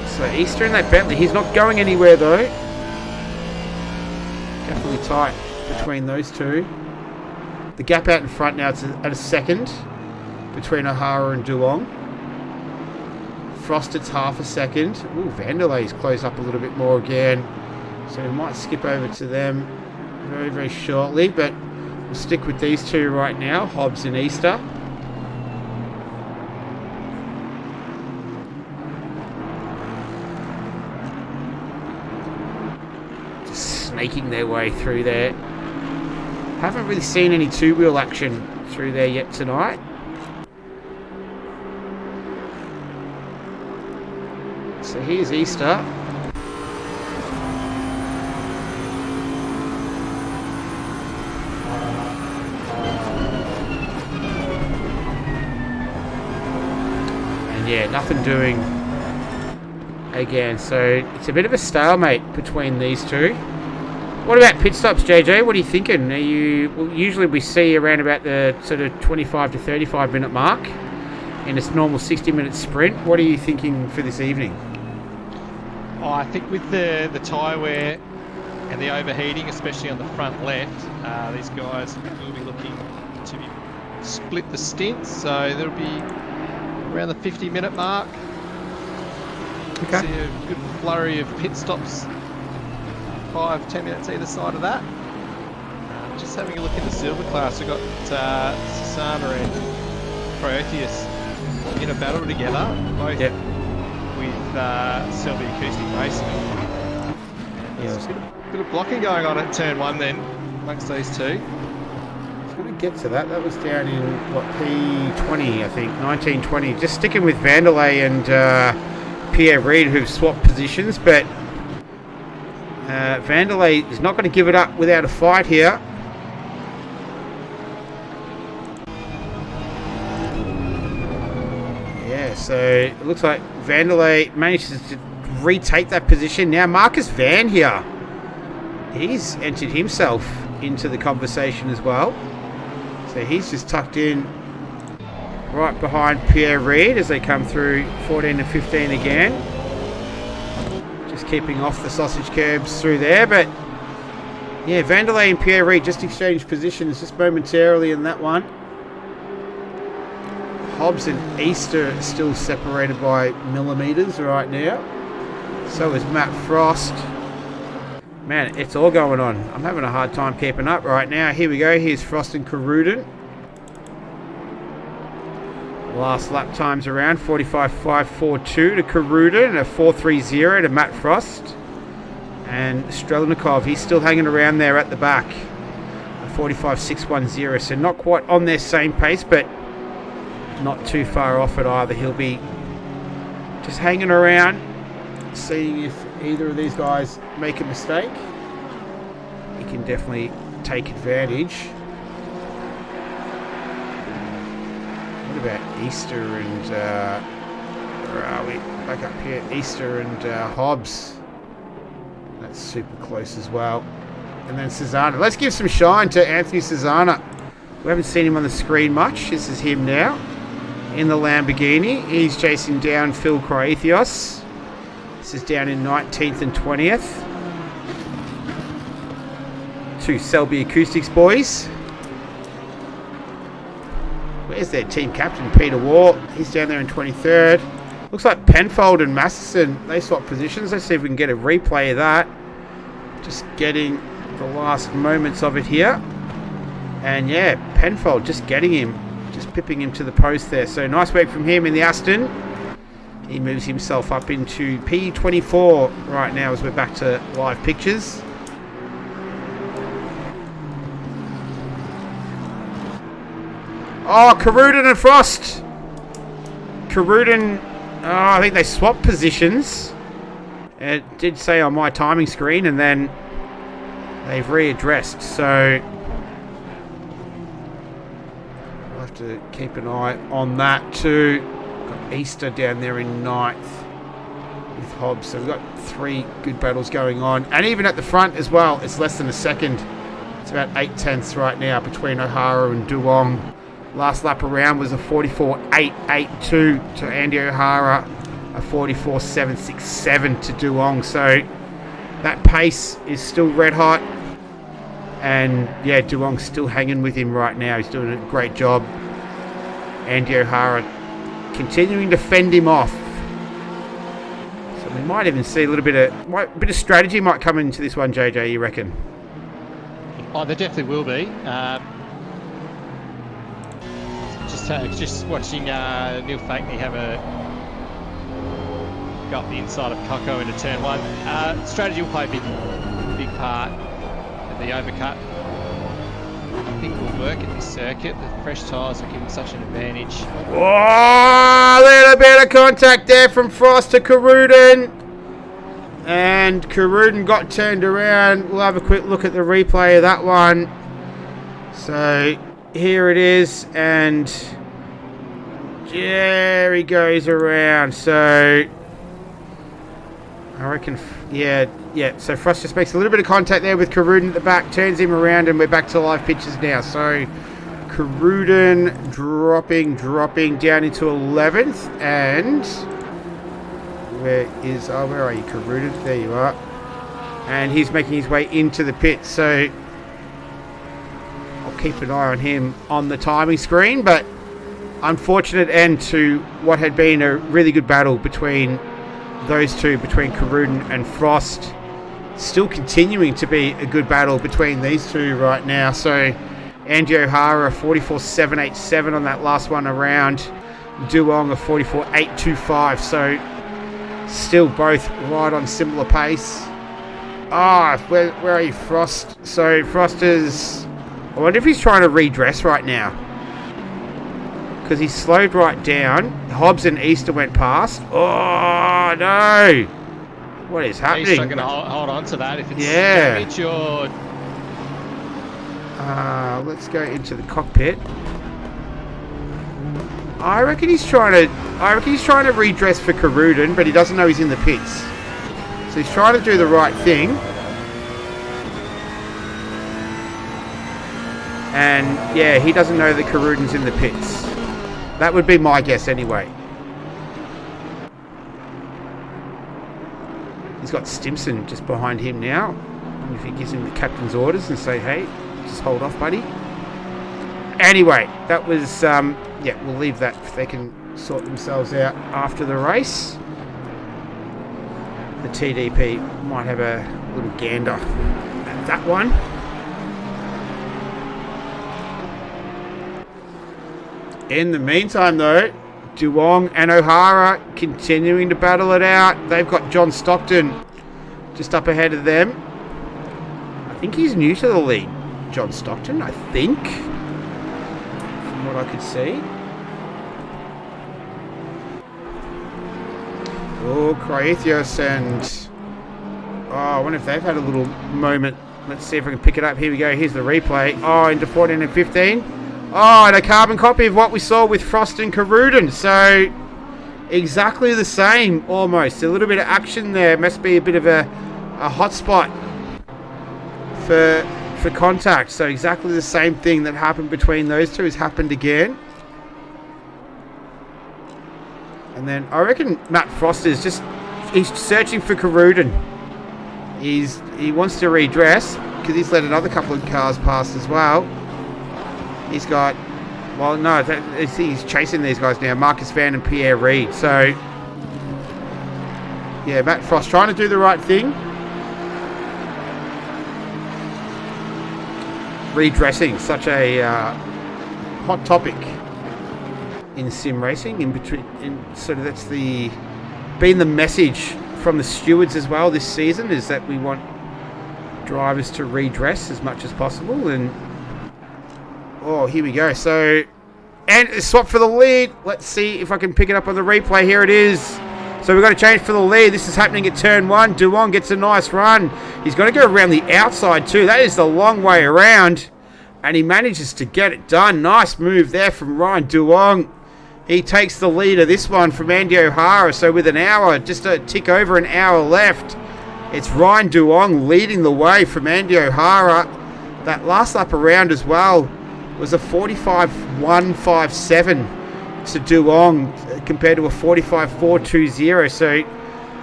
So Easter in that Bentley. He's not going anywhere though. Definitely tight between those two. The gap out in front now, it's at a second between O'Hara and Dulong. Frost, it's half a second. Ooh, Vanderlei's closed up a little bit more again. So we might skip over to them very, very shortly. But we'll stick with these two right now, Hobbs and Easter. Just snaking their way through there. Haven't really seen any two-wheel action through there yet tonight. So here's Easter. And yeah, nothing doing again. So it's a bit of a stalemate between these two. What about pit stops, JJ? What are you thinking? Usually we see around about the sort of 25 to 35 minute mark in a normal 60-minute sprint. What are you thinking for this evening? Oh, I think with the tyre wear and the overheating, especially on the front left, these guys will be looking to split the stints. So there'll be around the 50-minute mark. Okay. See a good flurry of pit stops. 5-10 minutes either side of that. Just having a look in the silver class, we've got Susanna and Proteus in a battle together, both with Selby Acoustic Racing. There's a bit of blocking going on at turn 1 then amongst those two. I was going to get to that. That was down in P20, I think, 1920. Just sticking with Vanderlei and Pierre Reid, who've swapped positions, but Vanderlei is not going to give it up without a fight here. Yeah, so it looks like Vanderlei manages to retake that position. Now Marcus Van here, he's entered himself into the conversation as well. So he's just tucked in right behind Pierre Reid as they come through 14 and 15 again. Just keeping off the sausage curbs through there, but yeah, Vanderlei and Pierre Reid just exchanged positions just momentarily in that one. Hobbs and Easter are still separated by millimetres right now. So is Matt Frost. Man, it's all going on. I'm having a hard time keeping up right now. Here we go. Here's Frost and Karuden. Last lap times around 45.542 to Karuden and a 4.30 to Matt Frost. And Strelnikov, he's still hanging around there at the back. A 45.610. So not quite on their same pace, but not too far off it either. He'll be just hanging around, seeing if either of these guys make a mistake. He can definitely take advantage. What about Easter and where are we? Back up here. Easter and Hobbs. That's super close as well. And then Susanna. Let's give some shine to Anthony Susanna. We haven't seen him on the screen much. This is him now in the Lamborghini. He's chasing down Phil Croathios. This is down in 19th and 20th. Two Selby Acoustics boys. Where's their team captain, Peter Wall? He's down there in 23rd. Looks like Penfold and Masterson, they swap positions. Let's see if we can get a replay of that. Just getting the last moments of it here. And yeah, Penfold just getting him, just pipping him to the post there. So nice work from him in the Aston. He moves himself up into P24 right now as we're back to live pictures. Oh, Caruden and Frost. Caruden, I think they swapped positions. It did say on my timing screen, and then they've readdressed. So we'll have to keep an eye on that too. Got Easter down there in 9th with Hobbs. So we've got 3 good battles going on. And even at the front as well, it's less than a second. It's about 8/10ths right now between O'Hara and Duong. Last lap around was a 44.882 to Andy O'Hara, a 44.767 to Duong. So that pace is still red hot. And yeah, Duong's still hanging with him right now. He's doing a great job. Andy O'Hara continuing to fend him off. So we might even see a little bit of strategy might come into this one, JJ, you reckon? Oh, there definitely will be. Just watching Neil Fakeney have a go up the inside of Coco into turn 1. Strategy will play a big part in the overcut. I think will work at this circuit. The fresh tyres will give him such an advantage. Oh, a little bit of contact there from Frost to Caruden. And Caruden got turned around. We'll have a quick look at the replay of that one. So here it is, and there he goes around. So I reckon, yeah. So Frost just makes a little bit of contact there with Caruden at the back, turns him around, and we're back to live pictures now. So Caruden dropping down into 11th, and where are you, Caruden? There you are. And he's making his way into the pit. So I'll keep an eye on him on the timing screen, but unfortunate end to what had been a really good battle between those two, between Caruden and Frost. Still continuing to be a good battle between these two right now. So Andy O'Hara 44.787 on that last one around. Duong a 44.825. So still both right on similar pace. Where are you, Frost? So Frost is, I wonder if he's trying to redress right now, because he slowed right down. Hobbs and Easter went past. Oh no! What is happening? He's not going to hold on to that if it's damage or. Let's go into the cockpit. I reckon he's trying to redress for Caruden, but he doesn't know he's in the pits. So he's trying to do the right thing. And yeah, he doesn't know that Caruden's in the pits. That would be my guess anyway. He's got Stimson just behind him now. And if he gives him the captain's orders and say, hey, just hold off, buddy. Anyway, that was, we'll leave that if they can sort themselves out after the race. The TDP might have a little gander at that one. In the meantime, though, Duong and O'Hara continuing to battle it out. They've got John Stockton just up ahead of them. I think he's new to the league, John Stockton, I think, from what I could see. Oh, Kraithios and... I wonder if they've had a little moment. Let's see if I can pick it up. Here we go. Here's the replay. Into 14 and 15. And a carbon copy of what we saw with Frost and Caruden. So, exactly the same, almost. A little bit of action there. Must be a bit of a hot spot for contact. So, exactly the same thing that happened between those two has happened again. And then, I reckon Matt Frost is he's searching for Caruden. He wants to redress. because he's let another couple of cars pass as well. He's got, well, no, he's chasing these guys now, Marcus Van and Pierre Reid. So, yeah, Matt Frost trying to do the right thing. Redressing, such a hot topic in sim racing. So that's been the message from the stewards as well this season, is that we want drivers to redress as much as possible. And oh, here we go. So, and a swap for the lead. Let's see if I can pick it up on the replay. Here it is. So we've got to change for the lead. This is happening at turn 1. Duong gets a nice run. He's got to go around the outside too. That is the long way around. And he manages to get it done. Nice move there from Ryan Duong. He takes the lead of this one from Andy O'Hara. So with an hour, just a tick over an hour left, it's Ryan Duong leading the way from Andy O'Hara. That last lap around as well was a 45.157 to Duong compared to a 45.420. So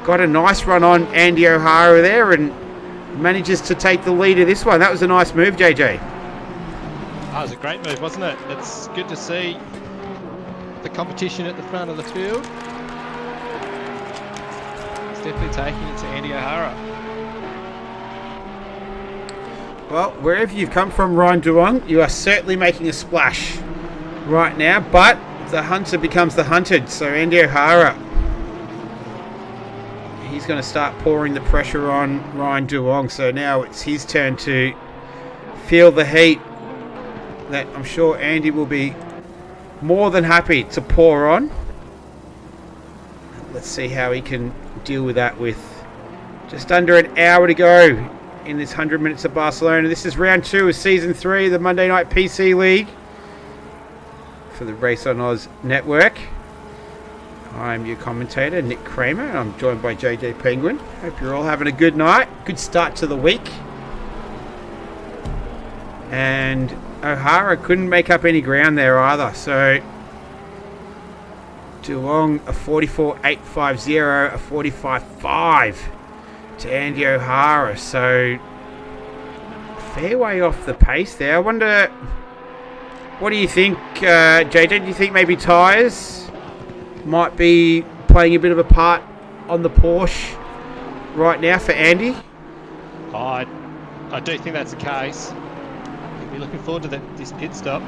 got a nice run on Andy O'Hara there and manages to take the lead of this one. That was a nice move, JJ. That was a great move, wasn't it? It's good to see the competition at the front of the field. It's definitely taking it to Andy O'Hara. Well, wherever you've come from, Ryan Duong, you are certainly making a splash right now, but the hunter becomes the hunted. So Andy O'Hara, he's going to start pouring the pressure on Ryan Duong. So now it's his turn to feel the heat that I'm sure Andy will be more than happy to pour on. Let's see how he can deal with that with just under an hour to go in this 100 minutes of Barcelona. This is round 2 of season 3 of the Monday Night PC League for the RaceOnOz network. I'm your commentator, Nick Kramer, and I'm joined by JJ Penguin. Hope you're all having a good night. Good start to the week. And O'Hara couldn't make up any ground there either. So Duong a 44.850, a 45.5 to Andy O'Hara. So fair way off the pace there. I wonder, what do you think, JJ? Do you think maybe tyres might be playing a bit of a part on the Porsche right now for Andy? I do think that's the case. Be looking forward to this pit stop.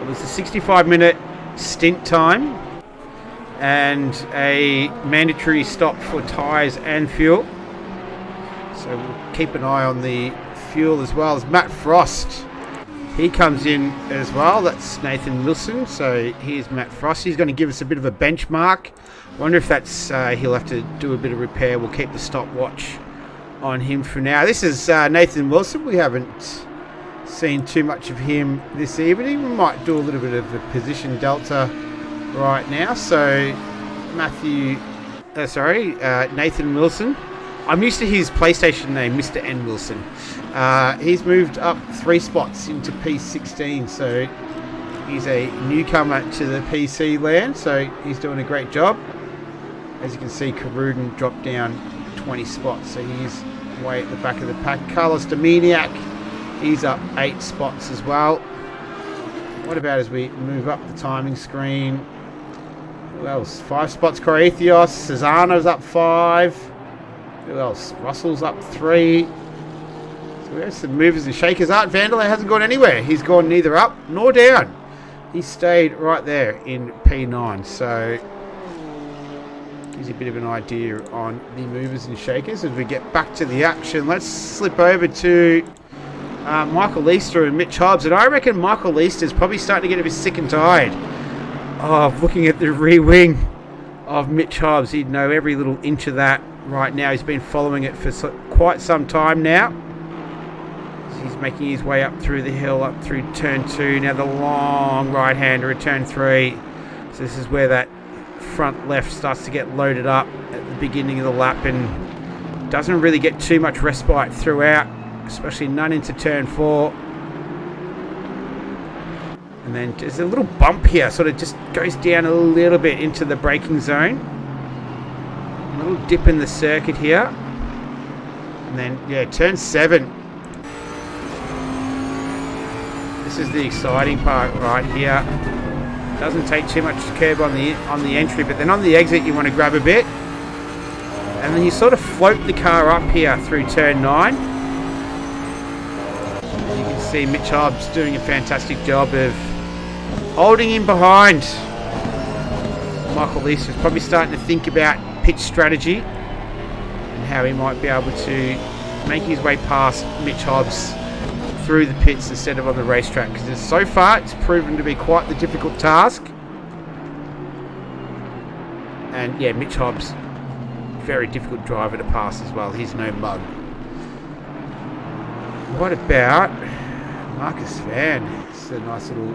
It was a 65-minute stint time and a mandatory stop for tyres and fuel. So we'll keep an eye on the fuel as well as Matt Frost. He comes in as well. That's Nathan Wilson. So here's Matt Frost. He's going to give us a bit of a benchmark. Wonder if that's he'll have to do a bit of repair. We'll keep the stopwatch on him for now. This is Nathan Wilson. We haven't seen too much of him this evening. We might do a little bit of a position delta right now. So Nathan Wilson. I'm used to his PlayStation name, Mr. N. Wilson. He's moved up 3 spots into P16, so he's a newcomer to the PC land, so he's doing a great job. As you can see, Karudin dropped down 20 spots, so he's way at the back of the pack. Carlos Dominiak, he's up 8 spots as well. What about as we move up the timing screen? Who else? 5 spots, Corethios. Cesano's up 5. Who else? Russell's up 3. So we have some movers and shakers. Art Vanderlei hasn't gone anywhere. He's gone neither up nor down. He stayed right there in P9. So gives you a bit of an idea on the movers and shakers as we get back to the action. Let's slip over to Michael Easter and Mitch Hobbs. And I reckon Michael Easter's probably starting to get a bit sick and tired of looking at the rear wing of Mitch Hobbs. He'd know every little inch of that right now. He's been following it for quite some time now. He's making his way up through the hill, up through turn 2. Now the long right-hander at turn 3. So this is where that front left starts to get loaded up at the beginning of the lap and doesn't really get too much respite throughout, especially none into turn 4. And then there's a little bump here, sort of just goes down a little bit into the braking zone. A little dip in the circuit here. And then, yeah, turn 7. This is the exciting part right here. Doesn't take too much to curb on the entry, but then on the exit you want to grab a bit. And then you sort of float the car up here through turn 9. And you can see Mitch Hobbs doing a fantastic job of holding him behind. Michael Leese is probably starting to think about pitch strategy and how he might be able to make his way past Mitch Hobbs through the pits instead of on the racetrack, because so far it's proven to be quite the difficult task. And yeah, Mitch Hobbs, very difficult driver to pass as well. He's no mug. What about Marcus Van? It's a nice little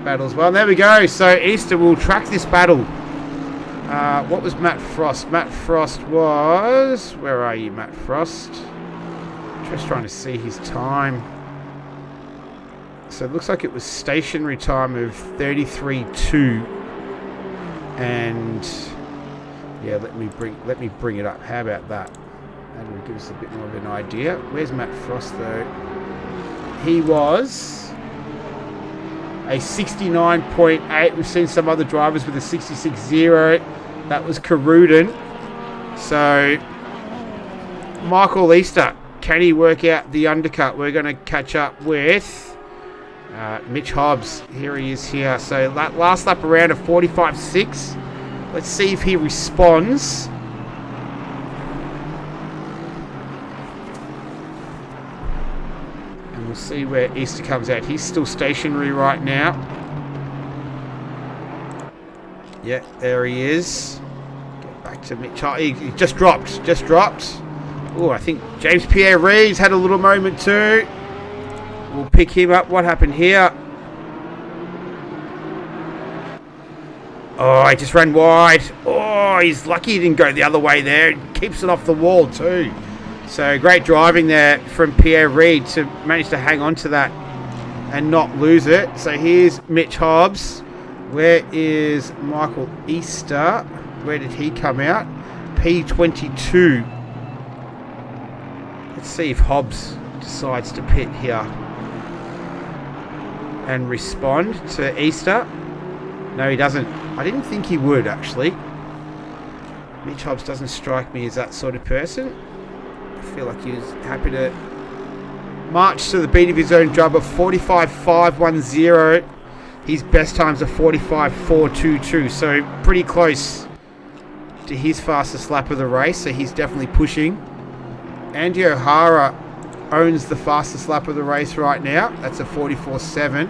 battle as well. There we go. So Easter will track this battle. What was Matt Frost? Matt Frost was... Where are you, Matt Frost? Just trying to see his time. So it looks like it was stationary time of 33.2. And yeah, let me bring it up. How about that? That will give us a bit more of an idea. Where's Matt Frost though? He was a 69.8. We've seen some other drivers with a 66.0. That was Caruden. So Michael Easter, can he work out the undercut? We're going to catch up with Mitch Hobbs. Here he is here. So that last lap around of 45.6. Let's see if he responds. And we'll see where Easter comes out. He's still stationary right now. Yeah, there he is. Get back to Mitch Hobbs. He just dropped. Oh, I think James Pierre Reeves had a little moment too. We'll pick him up. What happened here? Oh, he just ran wide. Oh, he's lucky he didn't go the other way there. He keeps it off the wall too. So great driving there from Pierre Reid to manage to hang on to that and not lose it. So here's Mitch Hobbs. Where is Michael Easter? Where did he come out? P22. Let's see if Hobbs decides to pit here and respond to Easter. No, he doesn't. I didn't think he would, actually. Mitch Hobbs doesn't strike me as that sort of person. I feel like he was happy to march to the beat of his own drum of 45.510. His best times are 45.422, so pretty close to his fastest lap of the race, so he's definitely pushing. Andy O'Hara owns the fastest lap of the race right now. That's a 44.7.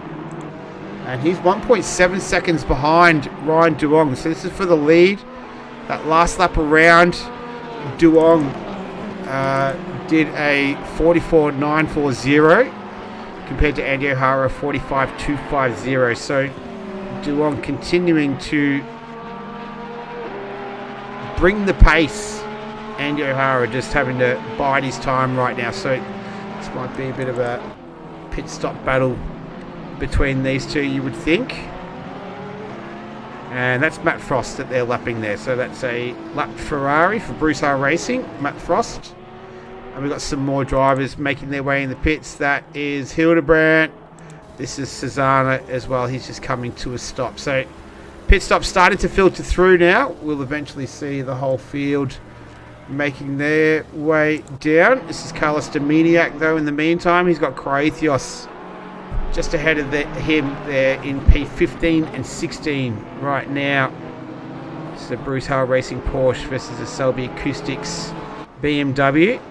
And he's 1.7 seconds behind Ryan Duong. So this is for the lead. That last lap around, Duong did a 44.940 compared to Andy O'Hara 45.250. So Duong continuing to bring the pace. Andy O'Hara just having to bide his time right now. So this might be a bit of a pit stop battle between these two, you would think. And that's Matt Frost that they're lapping there. So that's a lap Ferrari for Bruce R Racing, Matt Frost. And we've got some more drivers making their way in the pits. That is Hildebrandt. This is Cesana as well. He's just coming to a stop. So pit stop starting to filter through now. We'll eventually see the whole field making their way down. This is Carlos Dominiak though. In the meantime, he's got Kraithios just ahead of him there in P15 and 16 right now. This is a Bruce Hale Racing Porsche versus a Selby Acoustics BMW.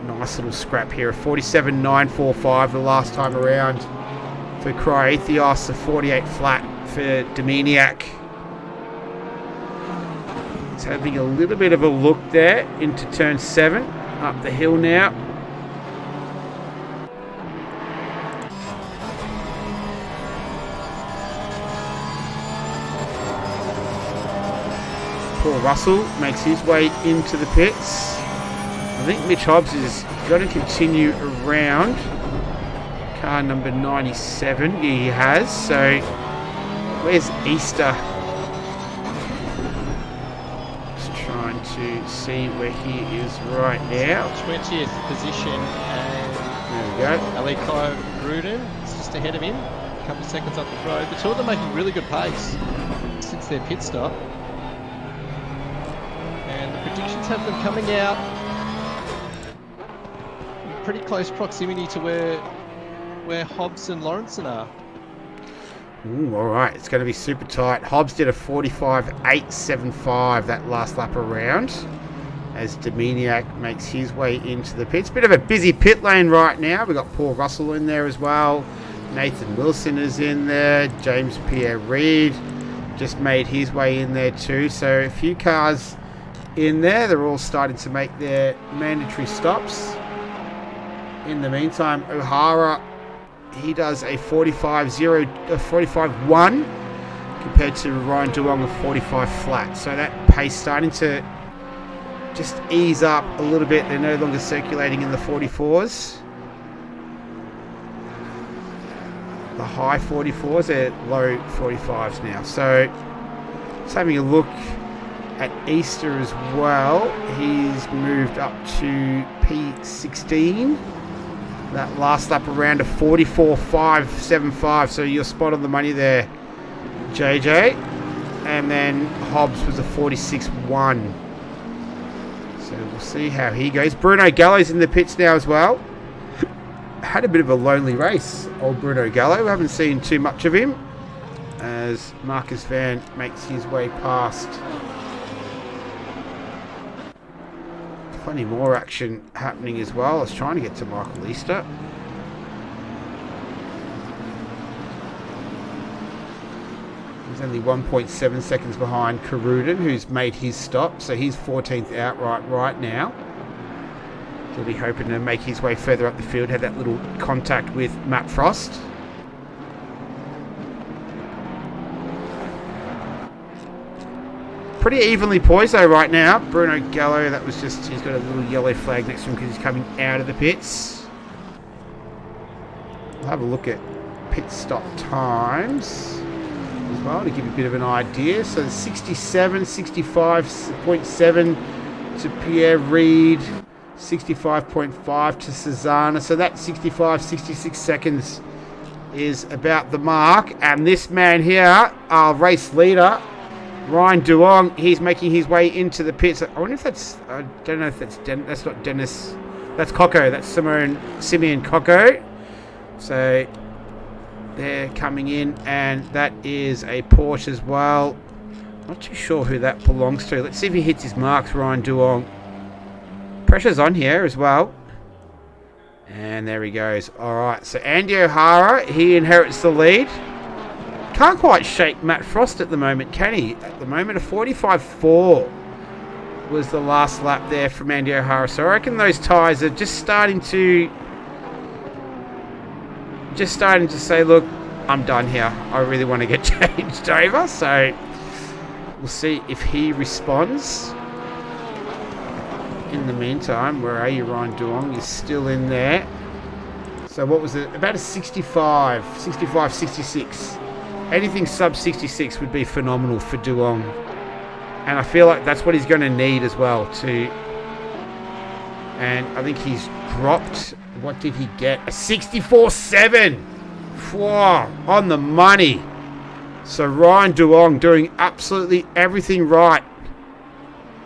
Nice little scrap here. A 47.945 the last time around for Kraithios. A 48 flat for Dominiak. He's having a little bit of a look there into turn 7. Up the hill now. Paul Russell makes his way into the pits. I think Mitch Hobbs is going to continue around car number 97. Yeah, he has. So where's Easter? Just trying to see where he is right now. 20th position, and There we go. Ali Ruden is just ahead of him, a couple of seconds up the road. The two of them making really good pace since their pit stop. And the predictions have them coming out in pretty close proximity to where Hobbs and Lawrenson are. All right, it's going to be super tight. Hobbs did a 45.875 that last lap around as Dominiak makes his way into the pits. Bit of a busy pit lane right now. We've got Paul Russell in there as well. Nathan Wilson is in there. James Pierre-Reid just made his way in there too. So a few cars in there. They're all starting to make their mandatory stops. In the meantime, O'Hara, he does a 45.1 compared to Ryan Duong of 45 flat. So that pace starting to just ease up a little bit. They're no longer circulating in the 44s. The high 44s, they're low 45s now. So just having a look at Easter as well. He's moved up to P16. That last lap around a 44.575, so you're spot on the money there, JJ. And then Hobbs was a 46.1. So we'll see how he goes. Bruno Gallo's in the pits now as well. Had a bit of a lonely race, old Bruno Gallo. We haven't seen too much of him as Marcus Van makes his way past. Plenty more action happening as well. I was trying to get to Michael Easter. He's only 1.7 seconds behind Karuden, who's made his stop. So he's 14th outright right now. He'll be hoping to make his way further up the field. Had that little contact with Matt Frost. Pretty evenly poised though right now. Bruno Gallo, that was just, he's got a little yellow flag next to him because he's coming out of the pits. We'll have a look at pit stop times as well to give you a bit of an idea. So 67, 65.7 to Pierre-Reid, 65.5 to Susanna. So that 65, 66 seconds is about the mark. And this man here, our race leader, Ryan Duong, he's making his way into the pits. I wonder if that's, I don't know if that's that's not Dennis, that's Coco, that's Simeon Coco. So they're coming in, and that is a Porsche as well. Not too sure who that belongs to. Let's see if he hits his marks, Ryan Duong. Pressure's on here as well. And there he goes. Alright, so Andy O'Hara, he inherits the lead. Can't quite shake Matt Frost at the moment, can he? At the moment, a 45.4 was the last lap there from Andy O'Hara. So I reckon those tyres are just starting to say, look, I'm done here. I really want to get changed over. So we'll see if he responds. In the meantime, where are you? Ryan Duong is still in there. So what was it? About a 65, 66. Anything sub 66 would be phenomenal for Duong. And I feel like that's what he's going to need as well too. And I think he's dropped, what did he get? A 64.7. Whoa, on the money. So Ryan Duong doing absolutely everything right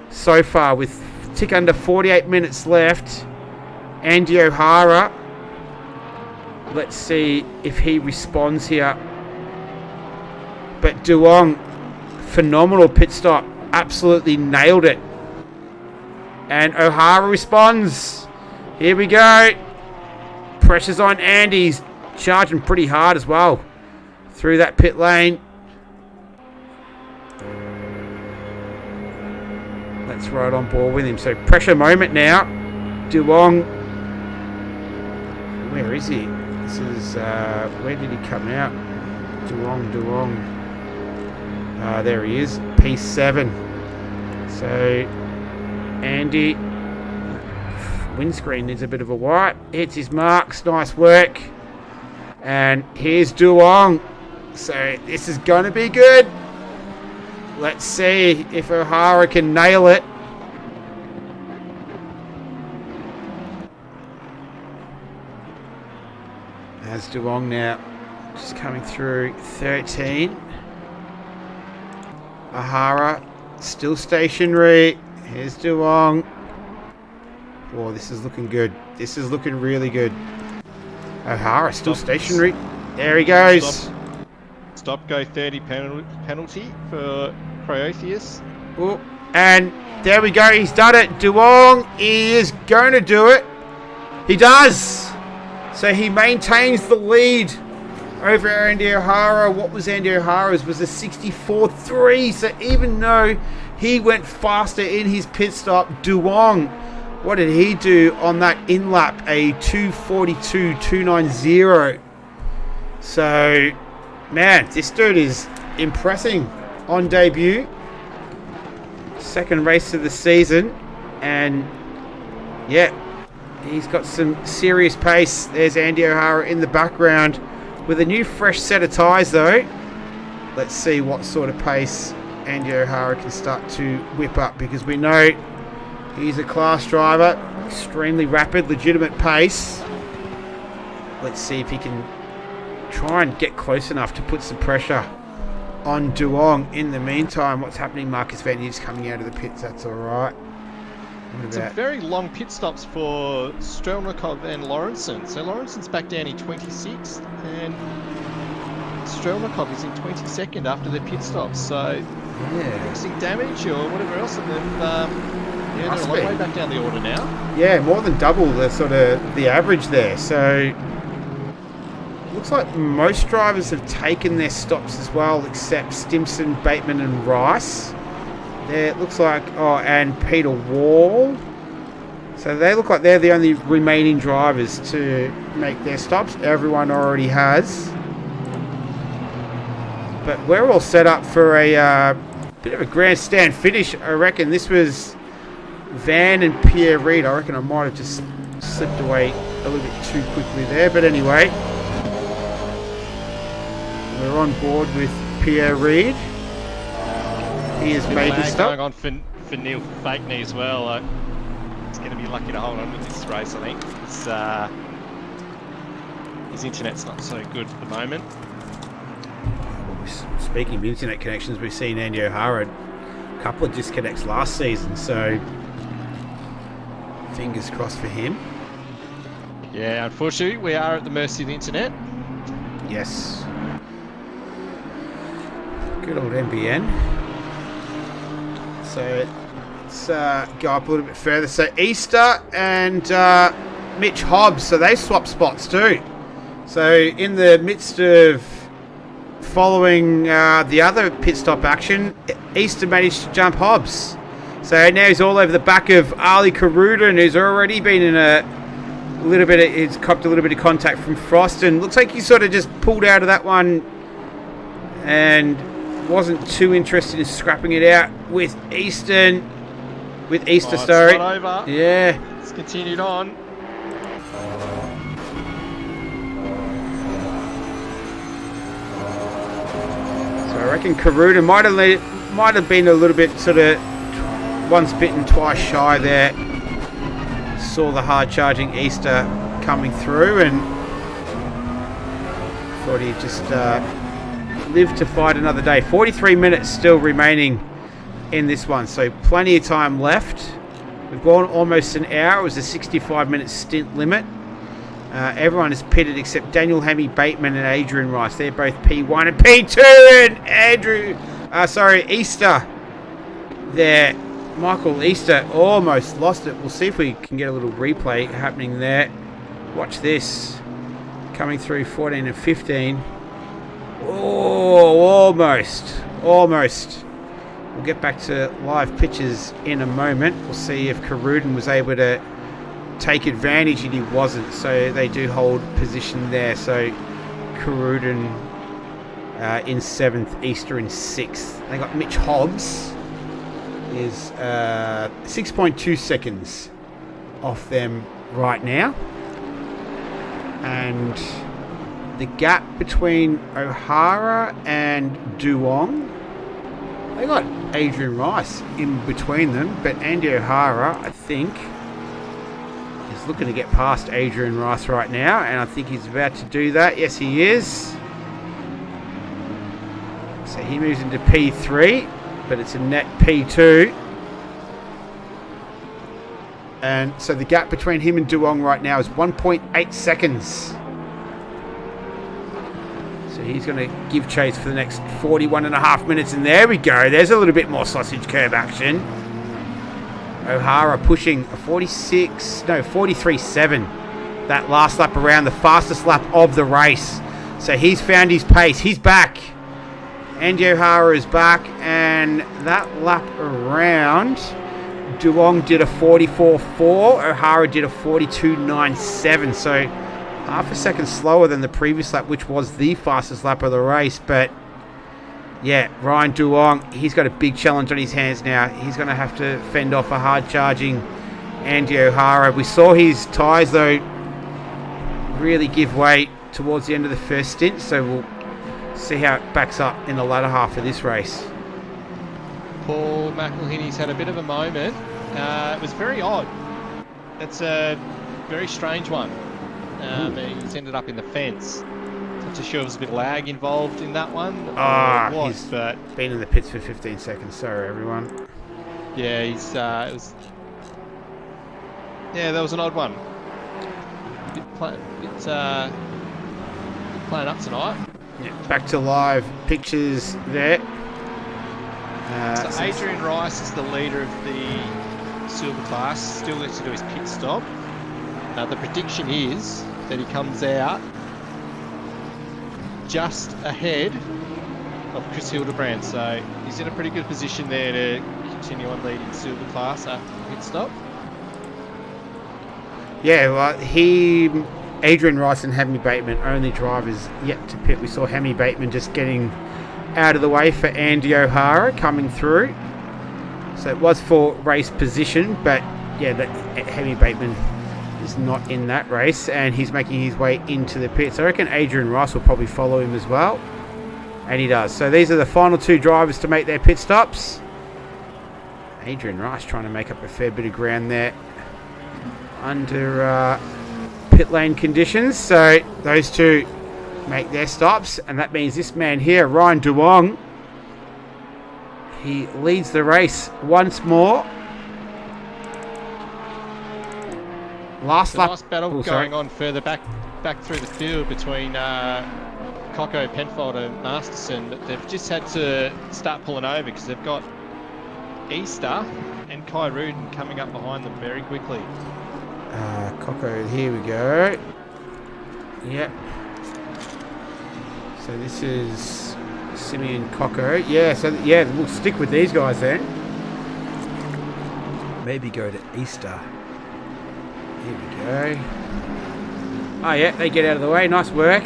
so far with tick under 48 minutes left. Andy O'Hara, let's see if he responds here. But Duong, phenomenal pit stop. Absolutely nailed it. And O'Hara responds. Here we go. Pressure's on Andy. He's charging pretty hard as well through that pit lane. Let's ride on board with him. So pressure moment now. Duong. Where is he? This is, where did he come out? Duong. There he is, P7. So, Andy, windscreen needs a bit of a wipe. Hits his marks, nice work. And here's Duong. So, this is going to be good. Let's see if O'Hara can nail it. As Duong now just coming through 13. O'Hara still stationary. Here's Duong. Oh, this is looking good. This is looking really good. O'Hara still stationary. There he goes. Stop go 30 penalty for Protheus. Oh, and there we go. He's done it. Duong is going to do it. He does. So he maintains the lead over Andy O'Hara. What was Andy O'Hara's? Was a 64.3. So even though he went faster in his pit stop, Duong, what did he do on that in lap? A 2:42.290. So, man, this dude is impressing on debut. Second race of the season. And, yeah, he's got some serious pace. There's Andy O'Hara in the background with a new fresh set of tyres, though. Let's see what sort of pace Andy O'Hara can start to whip up, because we know he's a class driver, extremely rapid, legitimate pace. Let's see if he can try and get close enough to put some pressure on Duong. In the meantime, what's happening? Marcus Van Dijk's coming out of the pits. That's all right. Some very long pit stops for Strelnikov and Lawrenson. So Lawrenson's back down in 26th, and Strelnikov is in 22nd after their pit stops. So fixing damage or whatever else, and then they're a long way back down the order now. Yeah, more than double the sort of the average there. So looks like most drivers have taken their stops as well, except Stimson, Bateman, and Rice. There it looks like, and Peter Wall. So they look like they're the only remaining drivers to make their stops. Everyone already has. But we're all set up for a bit of a grandstand finish. I reckon this was Van and Pierre Reid. I reckon I might have just slipped away a little bit too quickly there. But anyway, we're on board with Pierre Reid. He has made his stop. Going on for Neil Fakeney as well. He's going to be lucky to hold on with this race, I think. His internet's not so good at the moment. Speaking of internet connections, we've seen Andy O'Hara a couple of disconnects last season, so fingers crossed for him. Yeah, unfortunately, we are at the mercy of the internet. Yes. Good old NBN. So let's go up a little bit further. So Easter and Mitch Hobbs, so they swap spots too. So in the midst of following the other pit stop action, Easter managed to jump Hobbs. So now he's all over the back of Ali Karudin, who's already been in he's copped a little bit of contact from Frost, and looks like he sort of just pulled out of that one and wasn't too interested in scrapping it out with Easton. Sorry. It's not over. Yeah. It's continued on. So I reckon Karudin might have been a little bit sort of once bitten, twice shy there. Saw the hard charging Easter coming through and thought he'd just live to fight another day. 43 minutes still remaining in this one, so plenty of time left. We've gone almost an hour. It was a 65-minute stint limit. Everyone is pitted except Daniel Hemi, Bateman, and Adrian Rice. They're both P1 and P2, and Easter there. Michael Easter almost lost it. We'll see if we can get a little replay happening there. Watch this. Coming through 14 and 15. Oh, almost. We'll get back to live pitches in a moment. We'll see if Karudin was able to take advantage, and he wasn't. So they do hold position there. So Karudin in 7th, Easter in 6th. They got Mitch Hobbs is 6.2 seconds off them right now. And the gap between O'Hara and Duong, they got Adrian Rice in between them, but Andy O'Hara, I think, is looking to get past Adrian Rice right now, and I think he's about to do that. Yes, he is. So he moves into P3, but it's a net P2. And so the gap between him and Duong right now is 1.8 seconds. So he's going to give chase for the next 41.5 minutes. And there we go. There's a little bit more sausage curb action. O'Hara pushing a 43.7. That last lap around, the fastest lap of the race. So he's found his pace. He's back. Andy O'Hara is back. And that lap around, Duong did a 44.4. O'Hara did a 42.97. So half a second slower than the previous lap, which was the fastest lap of the race. But yeah, Ryan Duong, he's got a big challenge on his hands now. He's going to have to fend off a hard-charging Andy O'Hara. We saw his tyres, though, really give way towards the end of the first stint. So we'll see how it backs up in the latter half of this race. Paul McElhinney's had a bit of a moment. It was very odd. It's a very strange one. He's ended up in the fence. Not too sure if there's a bit of lag involved in that one. He's been in the pits for 15 seconds. Sorry, everyone. Yeah, that was an odd one. Playing up tonight. Yeah, back to live pictures there. So Adrian Rice is the leader of the silver class. Still needs to do his pit stop. The prediction is that he comes out just ahead of Chris Hildebrand. So he's in a pretty good position there to continue on leading silver class after the pit stop. Yeah, well, Adrian Rice and Hammy Bateman, only drivers yet to pit. We saw Hammy Bateman just getting out of the way for Andy O'Hara coming through. So it was for race position, but yeah, Hammy Bateman is not in that race, and he's making his way into the pits. I reckon Adrian Rice will probably follow him as well, and he does. So these are the final two drivers to make their pit stops. Adrian Rice trying to make up a fair bit of ground there under pit lane conditions. So those two make their stops, and that means this man here, Ryan Duong, he leads the race once more. Last lap. Nice battle going on further back through the field between Coco, Penfold and Masterson, but they've just had to start pulling over because they've got Easter and Kai Rudin coming up behind them very quickly. Coco, here we go. Yep. So this is Simeon Coco. Yeah, so yeah, we'll stick with these guys then. Maybe go to Easter. Here we go. Oh yeah, they get out of the way. Nice work.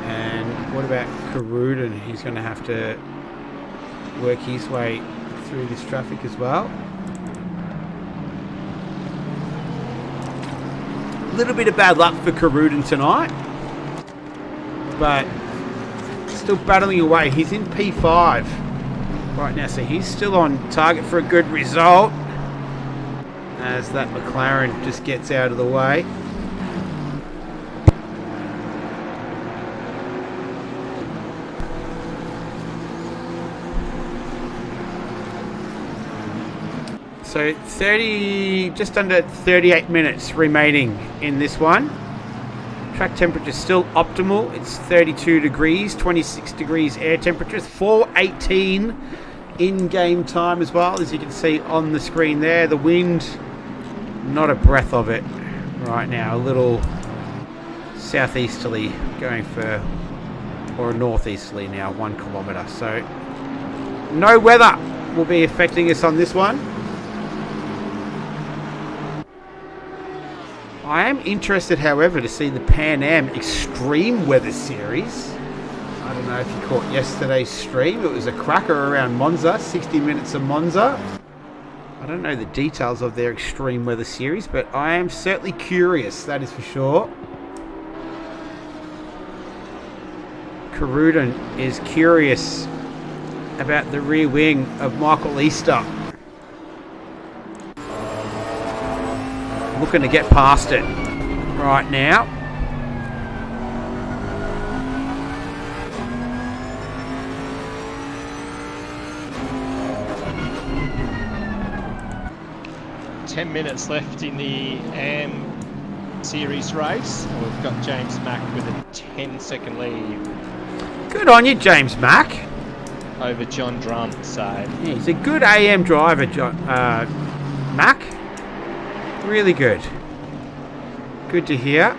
And what about Karudin? He's going to have to work his way through this traffic as well. A little bit of bad luck for Karudin tonight, but still battling away. He's in P5 right now, so he's still on target for a good result as that McLaren just gets out of the way. So just under 38 minutes remaining in this one. Track temperature is still optimal. It's 32 degrees, 26 degrees air temperature. It's 4:18 in-game time as well, as you can see on the screen there. The wind, not a breath of it right now. A little southeasterly going for, or northeasterly now, 1 kilometre. So no weather will be affecting us on this one. I am interested, however, to see the Pan Am Extreme Weather Series. I don't know if you caught yesterday's stream. It was a cracker around Monza, 60 minutes of Monza. I don't know the details of their Extreme Weather Series, but I am certainly curious, that is for sure. Karudin is curious about the rear wing of Michael Easter. looking to get past it right now. Minutes left in the series race, and we've got James Mack with a 10-second lead. Good on you, James Mack. Over John Drum, so... Yeah, he's a good AM driver, Mack. Really good. Good to hear.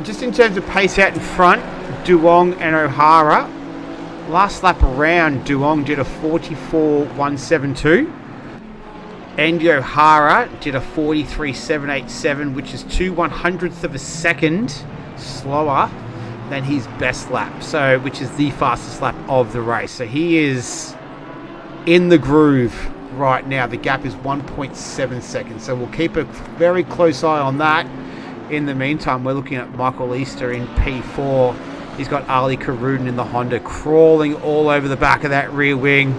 Just in terms of pace out in front, Duong and O'Hara. Last lap around, Duong did a 44.172. Andy O'Hara did a 43.787, which is 2/100th of a second slower than his best lap, so which is the fastest lap of the race. So he is in the groove right now. The gap is 1.7 seconds, so we'll keep a very close eye on that. In the meantime, we're looking at Michael Easter in P4. He's got Ali Karuden in the Honda crawling all over the back of that rear wing.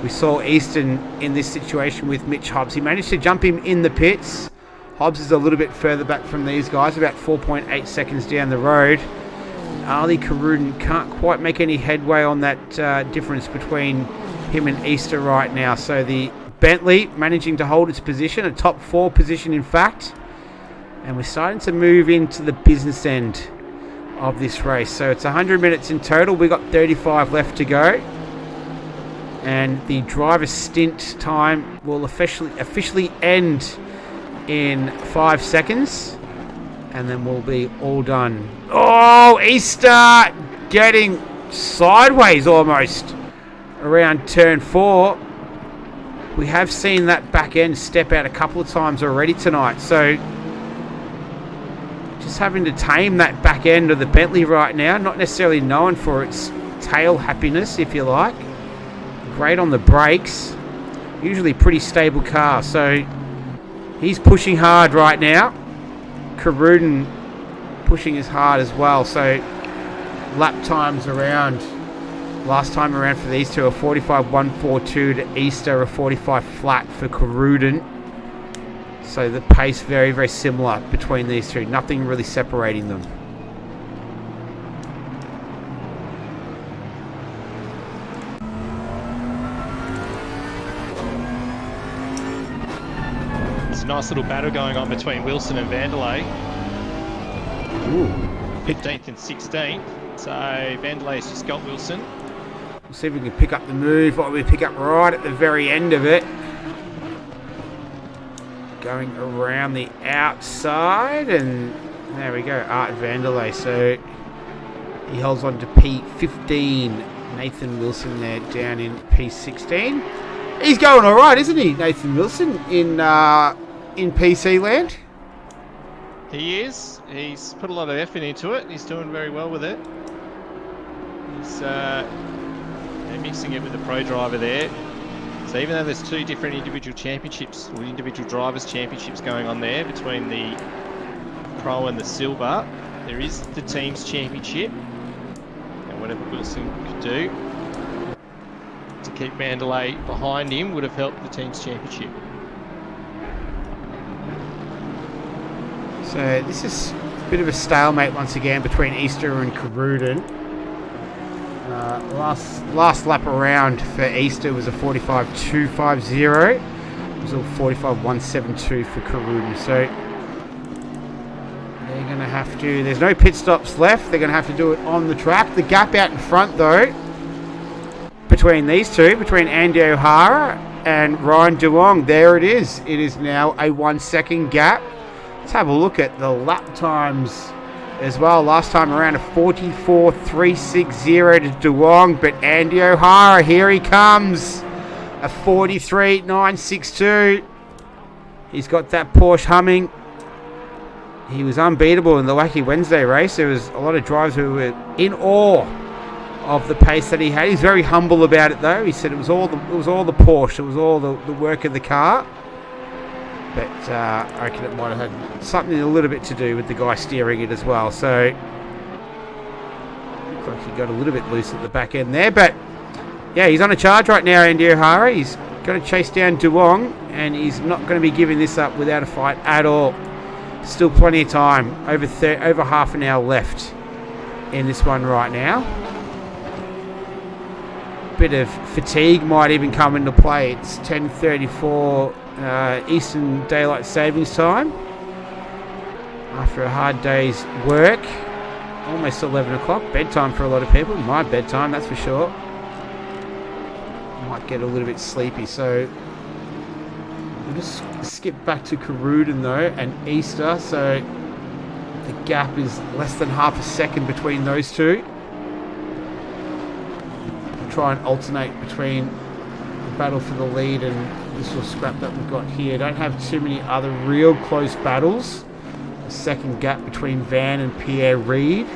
We saw Easton in this situation with Mitch Hobbs. He managed to jump him in the pits. Hobbs is a little bit further back from these guys, about 4.8 seconds down the road. Ali Karuden can't quite make any headway on that difference between him and Easter right now. So the Bentley managing to hold its position, a top 4 position in fact. And we're starting to move into the business end of this race. So it's 100 minutes in total. We've got 35 left to go. And the driver's stint time will officially end in 5 seconds. And then we'll be all done. Oh, Easter getting sideways almost around turn 4. We have seen that back end step out a couple of times already tonight. So just having to tame that back end of the Bentley right now. Not necessarily known for its tail happiness, if you like. Great on the brakes. Usually pretty stable car. So he's pushing hard right now. Karuden pushing as hard as well. So lap times around. Last time around for these two, a 45.142 to Easter, a 45 flat for Karuden. So the pace very, very similar between these two. Nothing really separating them. Nice little battle going on between Wilson and Vanderlei. 15th and 16th. So Vanderlei's just got Wilson. We'll see if we can pick up the move. What we pick up right at the very end of it. Going around the outside, and there we go. Art Vanderlei. So he holds on to P15. Nathan Wilson there down in P16. He's going all right, isn't he, Nathan Wilson in PC land? He is. He's put a lot of effort into it. He's doing very well with it. He's mixing it with the pro driver there. So even though there's 2 different individual championships, or individual drivers championships going on there between the pro and the silver, there is the team's championship. And whatever Wilson could do to keep Vanderlei behind him would have helped the team's championship. So this is a bit of a stalemate once again between Easter and Karuden. Last lap around for Easter was a 45.250. It was a 45.172 for Karuden. So they're going to have to... There's no pit stops left. They're going to have to do it on the track. The gap out in front, though, between these two, between Andy O'Hara and Ryan Duong, there it is. It is now a 1 second gap. Let's have a look at the lap times as well. Last time around a 44.360 to Duong, but Andy O'Hara, here he comes. A 43.962. He's got that Porsche humming. He was unbeatable in the Wacky Wednesday race. There was a lot of drivers who were in awe of the pace that he had. He's very humble about it though. He said it was all the Porsche. It was all the work of the car. But I reckon it might have had something a little bit to do with the guy steering it as well. So looks like he got a little bit loose at the back end there. But yeah, he's on a charge right now, Andy O'Hara. He's going to chase down Duong, and he's not going to be giving this up without a fight at all. Still plenty of time. Over half an hour left in this one right now. Bit of fatigue might even come into play. It's 10:34 Eastern Daylight Savings Time. After a hard day's work. Almost 11 o'clock. Bedtime for a lot of people. My bedtime, that's for sure. Might get a little bit sleepy, so we'll just skip back to Caruden though, and Easter, so the gap is less than half a second between those two. We'll try and alternate between the battle for the lead and this little scrap that we've got here. Don't have too many other real close battles. The second gap between Van and Pierre Reid,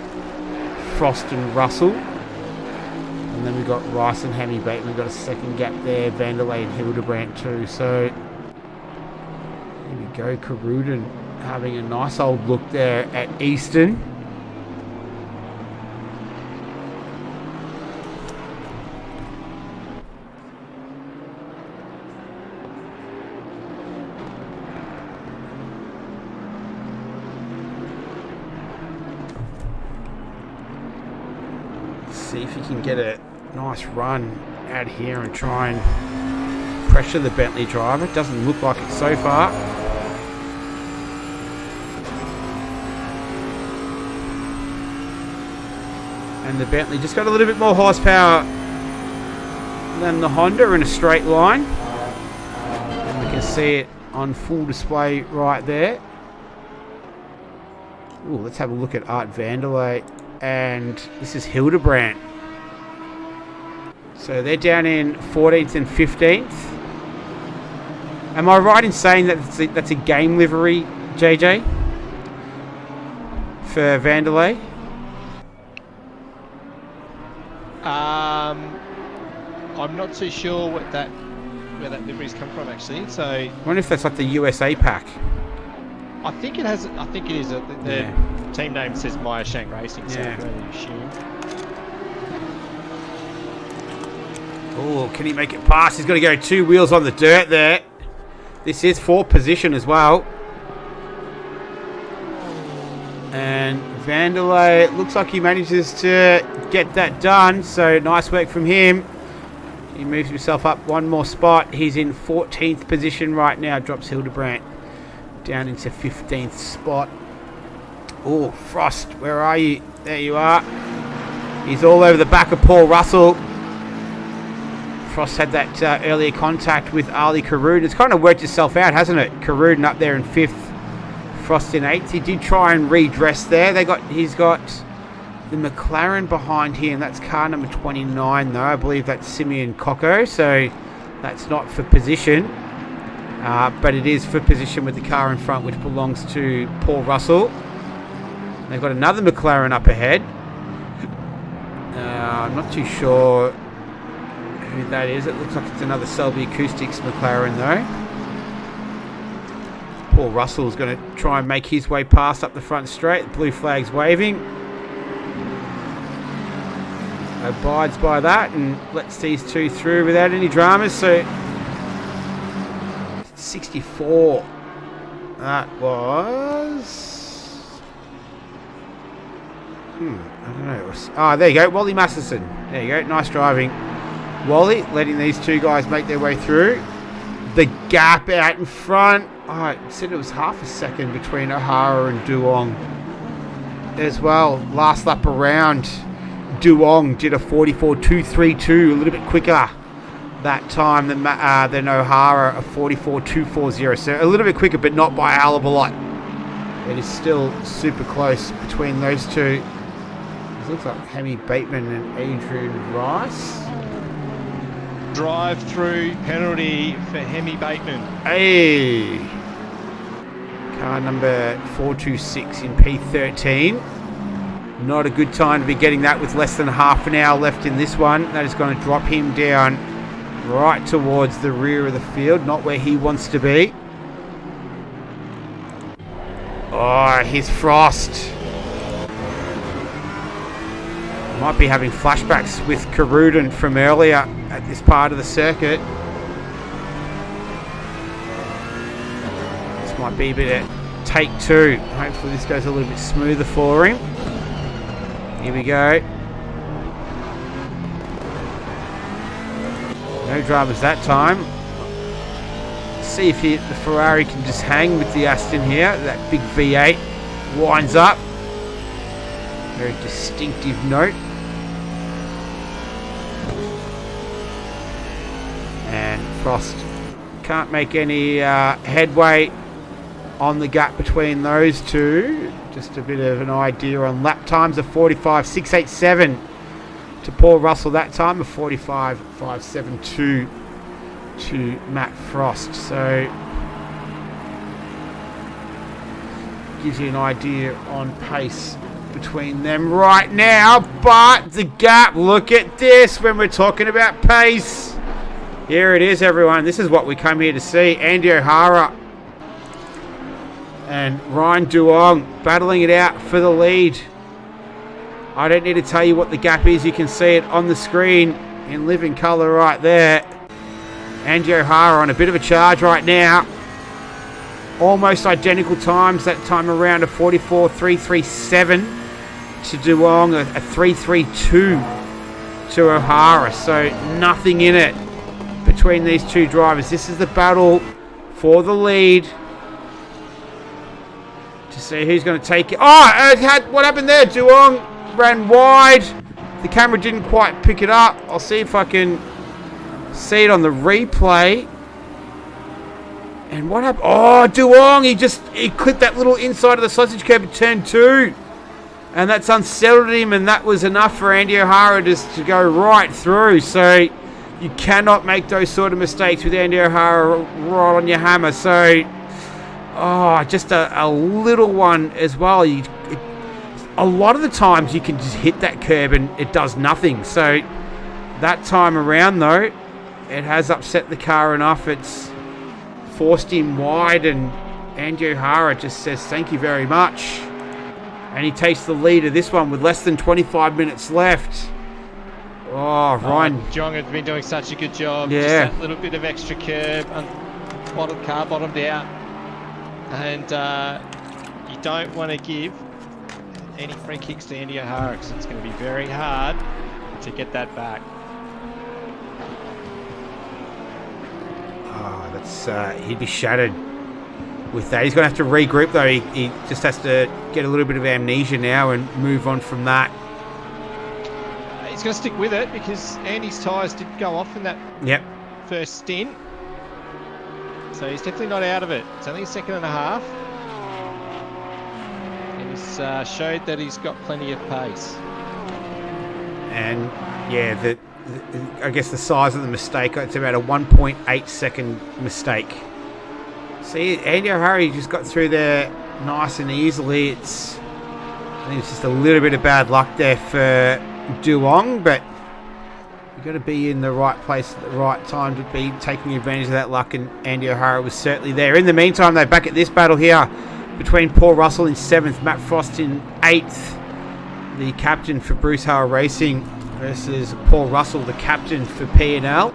Frost and Russell. And then we've got Rice and Hammy Bateman. We've got a second gap there. Vanderlei and Hildebrandt too. So here we go. Caruden having a nice old look there at Easton. See if he can get a nice run out here and try and pressure the Bentley driver. It doesn't look like it so far. And the Bentley just got a little bit more horsepower than the Honda in a straight line. And we can see it on full display right there. Ooh, let's have a look at Art Vanderlei. And this is Hildebrandt. So they're down in 14th and 15th. Am I right in saying that that's a game livery, JJ? For Vanderlei? I'm not too sure where that livery's come from actually. So I wonder if that's like the USA pack. I think it has. I think it is. The team name says Maya Shang Racing, so I really assume. Oh, can he make it past? He's got to go 2 wheels on the dirt there. This is 4th position as well. And Vanderlei, looks like he manages to get that done. So nice work from him. He moves himself up one more spot. He's in 14th position right now. Drops Hildebrandt down into 15th spot. Oh, Frost, where are you? There you are. He's all over the back of Paul Russell. Frost had that earlier contact with Ali Caruden. It's kind of worked itself out, hasn't it? Caruden up there in 5th, Frost in 8th. He did try and redress there. He's got the McLaren behind him. That's car number 29, though. I believe that's Simeon Coco, so that's not for position. But it is for position with the car in front, which belongs to Paul Russell. They've got another McLaren up ahead. I'm not too sure who that is. It looks like it's another Selby Acoustics McLaren, though. Paul Russell's going to try and make his way past up the front straight. The blue flag's waving. Abides by that and lets these two through without any dramas. So 64. That was... I don't know. Oh, there you go. Wally Masterson. There you go. Nice driving. Wally letting these two guys make their way through. The gap out in front. Oh, I said it was half a second between O'Hara and Duong as well. Last lap around, Duong did a 44.232, a little bit quicker that time than O'Hara, a 44.240. So a little bit quicker, but not by a hell of a lot. It is still super close between those two. It looks like Hammy Bateman and Adrian Rice. Drive-through penalty for Hemi Bateman. Hey! Car number 426 in P13. Not a good time to be getting that with less than half an hour left in this one. That is going to drop him down right towards the rear of the field, not where he wants to be. Oh, here's Frost. Might be having flashbacks with Caruden from earlier at this part of the circuit. might be a bit of take two. Hopefully this goes a little bit smoother for him. Here we go. No dramas that time. See if the Ferrari can just hang with the Aston here. That big V8 winds up. Very distinctive note. And Frost can't make any headway on the gap between those two. Just a bit of an idea on lap times of 45.687 to Paul Russell that time, of 45.572 to Matt Frost. So gives you an idea on pace between them right now. But the gap, look at this when we're talking about pace. Here it is, everyone. This is what we come here to see. Andy O'Hara and Ryan Duong battling it out for the lead. I don't need to tell you what the gap is. You can see it on the screen in living colour right there. Andy O'Hara on a bit of a charge right now. Almost identical times that time around, a 44.337 to Duong, a 3.32 to O'Hara. So nothing in it between these two drivers. This is the battle for the lead to see who's going to take it. Oh, what happened there? Duong ran wide. The camera didn't quite pick it up. I'll see if I can see it on the replay. And what happened? Oh, Duong, he clipped that little inside of the sausage curb at turn 2. And that's unsettled him, and that was enough for Andy O'Hara just to go right through. So you cannot make those sort of mistakes with Andy O'Hara right on your hammer. So, just a little one as well. A lot of the times you can just hit that curb and it does nothing. So that time around, though, it has upset the car enough. It's forced him wide, and Andy O'Hara just says thank you very much. And he takes the lead of this one with less than 25 minutes left. Oh, Ryan. Jong has been doing such a good job. Yeah. Just that little bit of extra curb. Car bottomed out. And you don't want to give any free kicks to Andy O'Hara, because it's going to be very hard to get that back. He'd be shattered with that. He's going to have to regroup, though. He just has to get a little bit of amnesia now and move on from that. He's going to stick with it because Andy's tyres did go off in that first stint. So he's definitely not out of it. It's only a second and a half. And he's showed that he's got plenty of pace. And yeah, I guess the size of the mistake, it's about a 1.8 second mistake. See, Andy O'Hara just got through there nice and easily. I think it's just a little bit of bad luck there for Duong, but you've got to be in the right place at the right time to be taking advantage of that luck, and Andy O'Hara was certainly there. In the meantime, though, back at this battle here between Paul Russell in 7th, Matt Frost in 8th, the captain for Bruce Howell Racing, versus Paul Russell, the captain for P&L.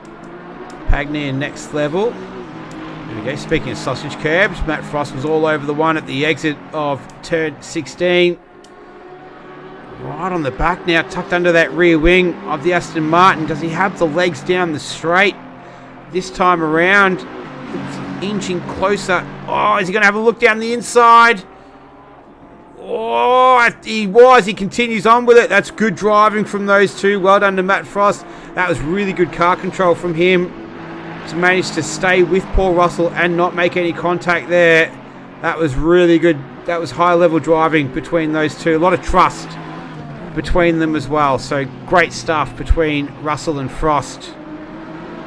Pagny in next level. There we go. Speaking of sausage curbs, Matt Frost was all over the one at the exit of turn 16. Right on the back now, tucked under that rear wing of the Aston Martin. Does he have the legs down the straight this time around? It's inching closer. Oh, is he going to have a look down the inside? Oh, he was. He continues on with it. That's good driving from those two. Well done to Matt Frost. That was really good car control from him to manage to stay with Paul Russell and not make any contact there. That was really good. That was high-level driving between those two. A lot of trust between them as well. So great stuff between Russell and Frost.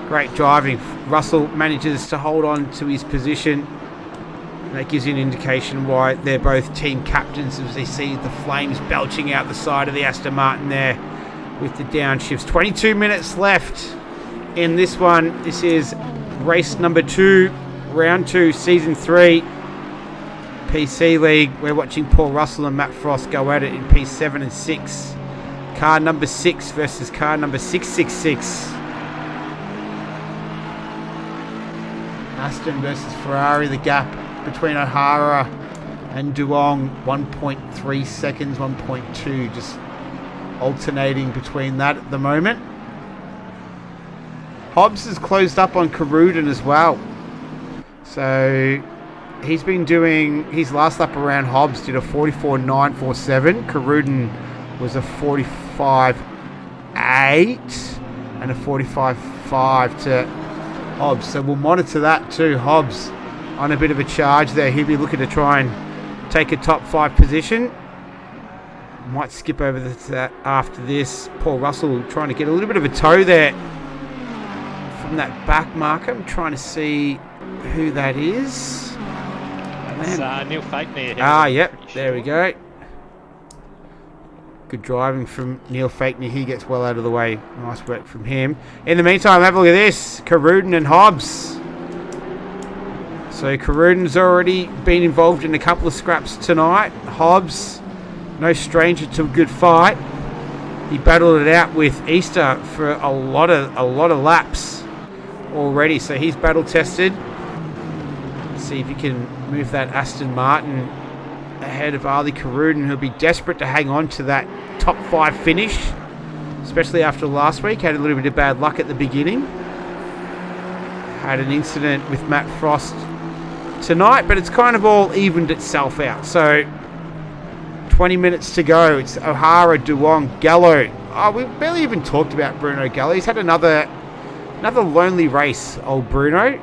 Great driving. Russell manages to hold on to his position. That gives you an indication why they're both team captains, as they see the flames belching out the side of the Aston Martin there with the downshifts. 22 minutes left in this one. This is race number 2, round 2, season 3, PC League. We're watching Paul Russell and Matt Frost go at it in P7 and 6. Car number 6 versus car number 666. Aston versus Ferrari, the gap between O'Hara and Duong, 1.3 seconds, 1.2, just alternating between that at the moment. Hobbs has closed up on Caruden as well. So he's been doing his last lap around Hobbs, did a 44.947. Caruden was a 45.8 and a 45.5 to Hobbs. So we'll monitor that too. Hobbs on a bit of a charge there. He'll be looking to try and take a top 5 position. Might skip over that after this. Paul Russell trying to get a little bit of a toe there from that back marker. I'm trying to see who that is. It's Neil Fakeney. Yep. There we go. Good driving from Neil Fakeney. He gets well out of the way. Nice work from him. In the meantime, have a look at this. Caruden and Hobbs. So Caruden's already been involved in a couple of scraps tonight. Hobbs, no stranger to a good fight. He battled it out with Easter for a lot of laps already. So he's battle tested. Let's see if he can move that Aston Martin ahead of Ali Caruden, who'll be desperate to hang on to that top 5 finish, especially after last week. Had a little bit of bad luck at the beginning. Had an incident with Matt Frost tonight, but it's kind of all evened itself out. So 20 minutes to go. It's O'Hara, Duong, Gallo. Oh, we've barely even talked about Bruno Gallo. He's had another lonely race, old Bruno.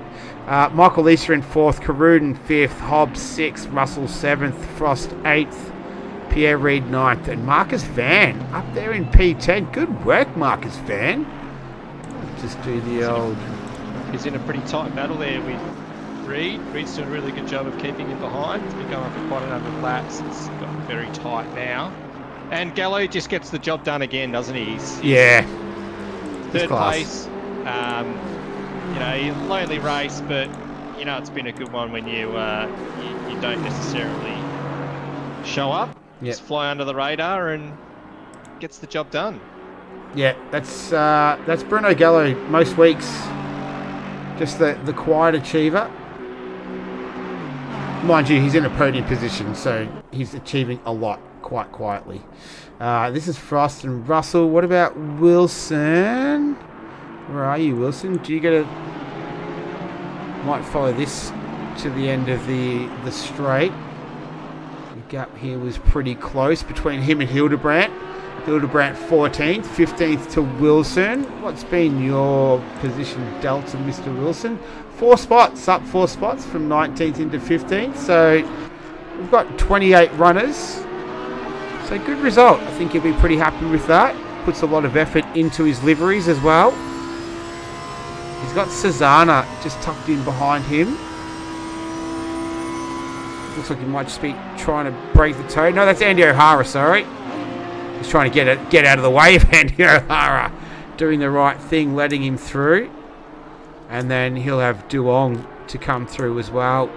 Michael Easter in 4th, Caruden 5th, Hobbs 6th, Russell 7th, Frost 8th, Pierre Reid 9th, and Marcus Van up there in P10. Good work, Marcus Van. Just do the old... He's in a pretty tight battle there with Reid. Reid's doing a really good job of keeping him behind. He's been going for quite a number of laps. It's got very tight now. And Gallo just gets the job done again, doesn't he? He's 3rd place. Lonely race, but it's been a good one when you don't necessarily show up. Yep. Just fly under the radar and gets the job done. Yeah, that's Bruno Gallo most weeks. Just the quiet achiever. Mind you, he's in a podium position, so he's achieving a lot quite quietly. This is Frost and Russell. What about Wilson? Where are you, Wilson? Do you get a... Might follow this to the end of the straight. The gap here was pretty close between him and Hildebrandt. Hildebrandt 14th, 15th to Wilson. What's been your position delta, Mr. Wilson? 4 spots, up 4 spots from 19th into 15th. So we've got 28 runners. So good result. I think he'll be pretty happy with that. Puts a lot of effort into his liveries as well. He's got Cesana just tucked in behind him. Looks like he might just be trying to break the toe. No, that's Andy O'Hara, sorry. He's trying to get out of the way of Andy O'Hara. Doing the right thing, letting him through. And then he'll have Duong to come through as well.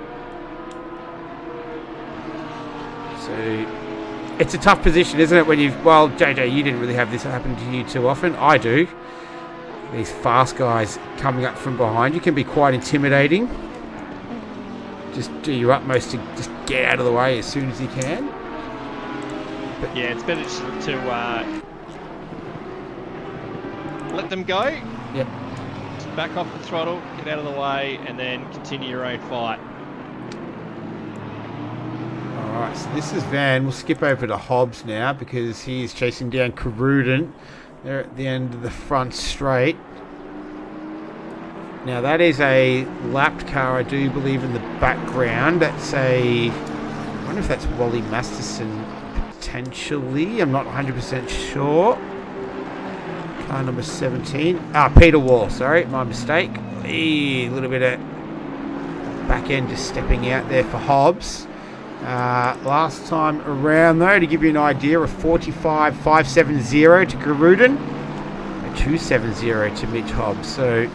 So it's a tough position, isn't it? When well, JJ, you didn't really have this happen to you too often. I do. These fast guys coming up from behind you can be quite intimidating. Just do your utmost to just get out of the way as soon as you can. But yeah, it's better to let them go. Yep. Just back off the throttle, get out of the way, and then continue your own fight. Alright, so this is Van. We'll skip over to Hobbs now because he's chasing down Caruden. They're at the end of the front straight. Now that is a lapped car, I do believe, in the background. That's I wonder if that's Wally Masterson potentially. I'm not 100% sure. Car number 17. Peter Wall, sorry, my mistake. A little bit of back end just stepping out there for Hobbs. Last time around though, to give you an idea, a 45.570 to Caruden, a 270 to Mitch Hobbs. So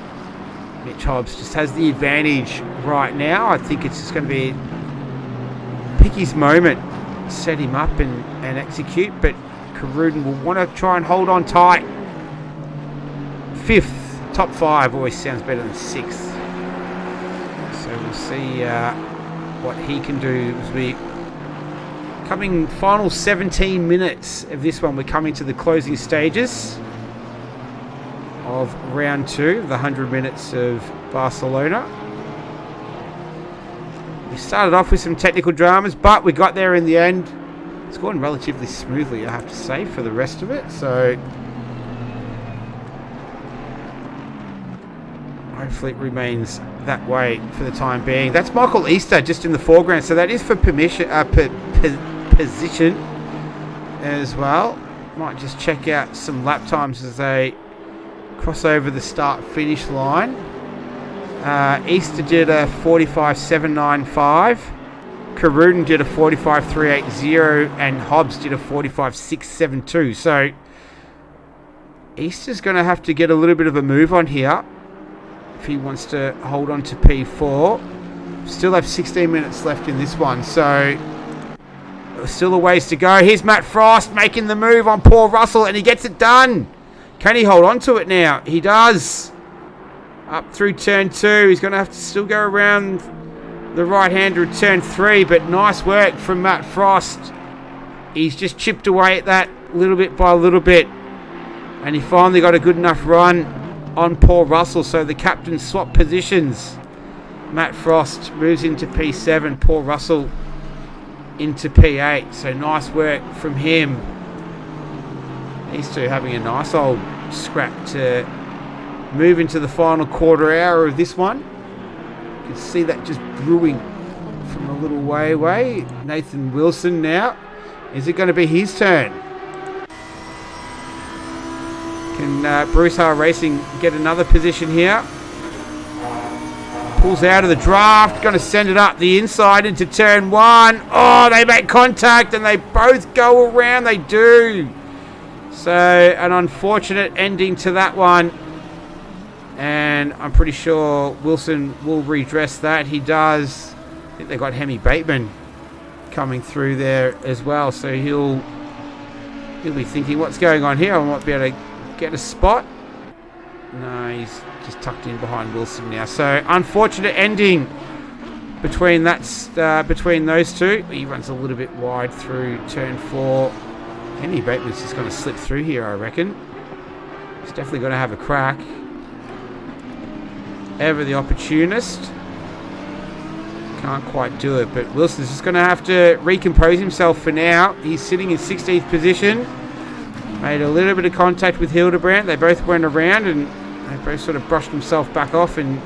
Mitch Hobbs just has the advantage right now. I think it's just going to be pick his moment, set him up and execute, but Caruden will want to try and hold on tight. 5th, top 5 always sounds better than 6th. So we'll see what he can do as we coming final 17 minutes of this one. We're coming to the closing stages of round 2 of the 100 minutes of Barcelona. We started off with some technical dramas, but we got there in the end. It's gone relatively smoothly, I have to say, for the rest of it. So hopefully it remains that way for the time being. That's Michael Easter just in the foreground. So that is for position as well. Might just check out some lap times as they cross over the start-finish line. Easter did a 45.795. Caruden did a 45.380, and Hobbs did a 45.672. So Easter's going to have to get a little bit of a move on here if he wants to hold on to P4. Still have 16 minutes left in this one, so still a ways to go. Here's Matt Frost making the move on Paul Russell, and he gets it done. Can he hold on to it now? He does. Up through turn 2. He's going to have to still go around the right-hander at turn 3, but nice work from Matt Frost. He's just chipped away at that little bit by little bit, and he finally got a good enough run on Paul Russell, so the captains swap positions. Matt Frost moves into P7, Paul Russell into P8, so nice work from him. These two having a nice old scrap to move into the final quarter hour of this one. You can see that just brewing from a little way away. Nathan Wilson now. Is it going to be his turn? Can Bruce Hale Racing get another position here? Pulls out of the draft. Going to send it up the inside into turn 1. Oh, they make contact and they both go around. They do. So an unfortunate ending to that one. And I'm pretty sure Wilson will redress that. He does. I think they got Hemi Bateman coming through there as well. So he'll be thinking, what's going on here? I might be able to get a spot. No, he's just tucked in behind Wilson now. So unfortunate ending between between those two. He runs a little bit wide through turn 4. Hemi Bateman's just going to slip through here, I reckon. He's definitely going to have a crack. Ever the opportunist. Can't quite do it, but Wilson's just going to have to recompose himself for now. He's sitting in 16th position. Made a little bit of contact with Hildebrandt. They both went around and they both sort of brushed himself back off and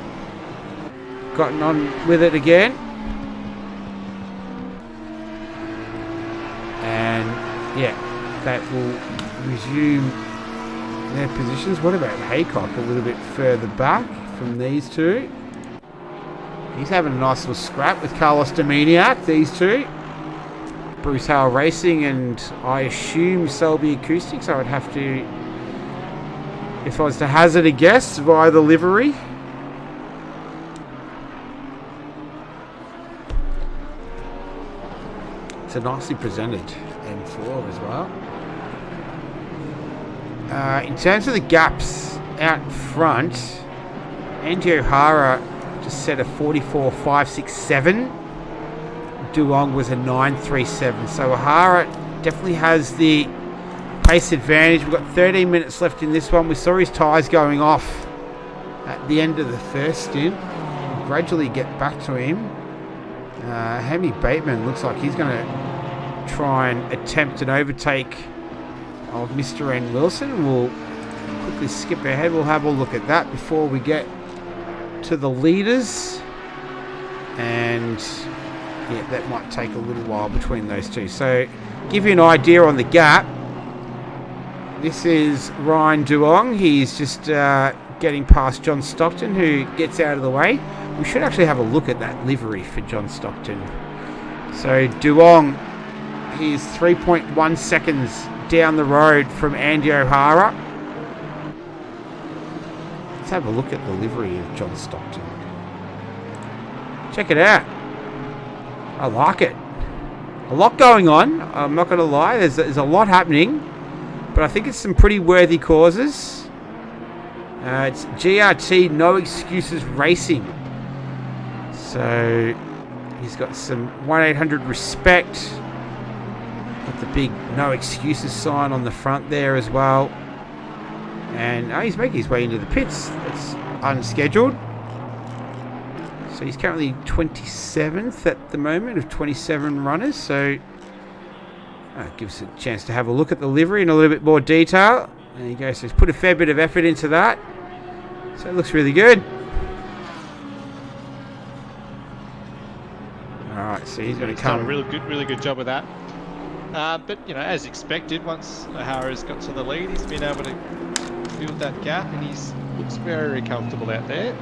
gotten on with it again. And yeah, that will resume their positions. What about Haycock a little bit further back from these two? He's having a nice little scrap with Carlos Dominiak, these two. Bruce Hale Racing and I assume Selby Acoustics. I would have to, if I was to hazard a guess, via the livery. It's a nicely presented M4 as well. In terms of the gaps out front, Andy O'Hara just set a 44.567. Duong was a 9.37. So O'Hara definitely has the pace advantage. We've got 13 minutes left in this one. We saw his tyres going off at the end of the first stint. We'll gradually get back to him. Hemi Bateman looks like he's going to try and attempt an overtake of Mr. N. Wilson. We'll quickly skip ahead. We'll have a look at that before we get to the leaders. And yeah, that might take a little while between those two. So give you an idea on the gap. This is Ryan Duong. He's just getting past John Stockton, who gets out of the way. We should actually have a look at that livery for John Stockton. So Duong, he's 3.1 seconds down the road from Andy O'Hara. Let's have a look at the livery of John Stockton. Check it out. I like it. A lot going on. I'm not going to lie. There's a lot happening. But I think it's some pretty worthy causes. It's GRT No Excuses Racing. So He's got some 1-800 respect. Got the big no excuses sign on the front there as well. And he's making his way into the pits. It's unscheduled. So he's currently 27th at the moment of 27 runners. So gives us a chance to have a look at the livery in a little bit more detail. There you go. So he's put a fair bit of effort into that. So it looks really good. Alright, so he's going to come. Done a really good job with that. But, you know, as expected, once O'Hara's got to the lead, he's been able to build that gap, and he looks very comfortable out there.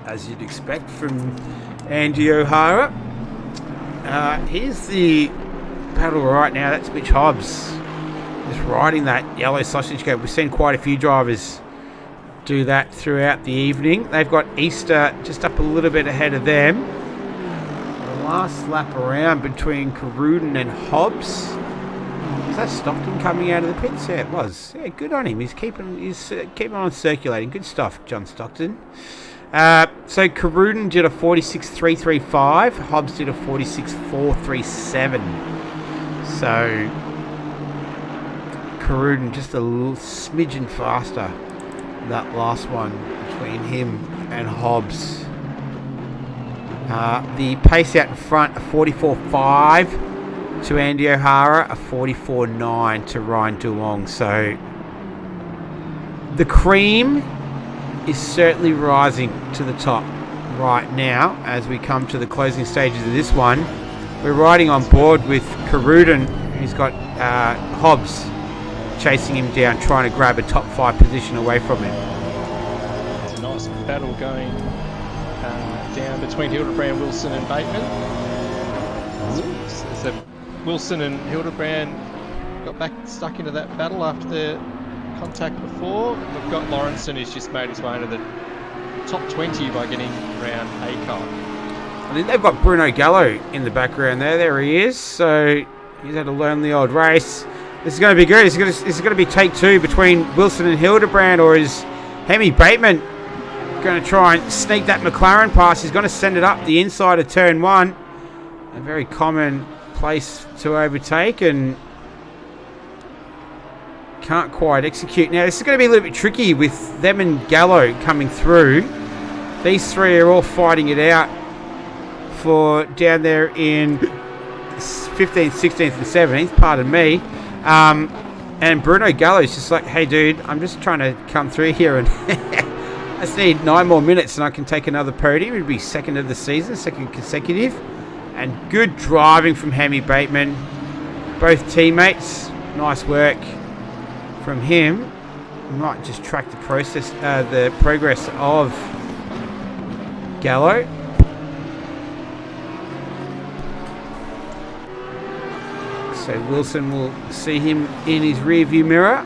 As you'd expect from Andy O'Hara. Here's the paddle right now. That's Mitch Hobbs. Just riding that yellow sausage gate. We've seen quite a few drivers do that throughout the evening. They've got Easter just up a little bit ahead of them. The last lap around between Corruden and Hobbs. Is that Stockton coming out of the pits? Yeah, it was. Yeah, good on him. He's keeping on circulating. Good stuff, John Stockton. So Corruden did a 46.335. Hobbs did a 46.437. So Corruden just a little smidgen faster. That last one between him and Hobbs. The pace out in front, a 44.5 to Andy O'Hara, a 44.9 to Ryan DeLong. So the cream is certainly rising to the top right now as we come to the closing stages of this one. We're riding on board with Corruden, who's got Hobbs chasing him down, trying to grab a top 5 position away from him. It's a nice battle going down between Hildebrand, Wilson and Bateman. So Wilson and Hildebrand got back stuck into that battle after the contact before. We've got Lawrenson, who's just made his way into the top 20 by getting around A-car. I think they've got Bruno Gallo in the background there. There he is. So he's had a lonely old race. This is going to be good. Is it going to be take 2 between Wilson and Hildebrand, or is Hemi Bateman going to try and sneak that McLaren pass? He's going to send it up the inside of turn 1. A very common place to overtake, and can't quite execute. Now, this is going to be a little bit tricky with them and Gallo coming through. These three are all fighting it out for down there in 15th, 16th and 17th, pardon me. And Bruno Gallo's just like, hey dude, I'm just trying to come through here and I just need 9 more minutes and I can take another podium. It'd be second of the season, second consecutive. And good driving from Hemi Bateman. Both teammates, nice work from him. We might just track the progress of Gallo. So Wilson will see him in his rear view mirror.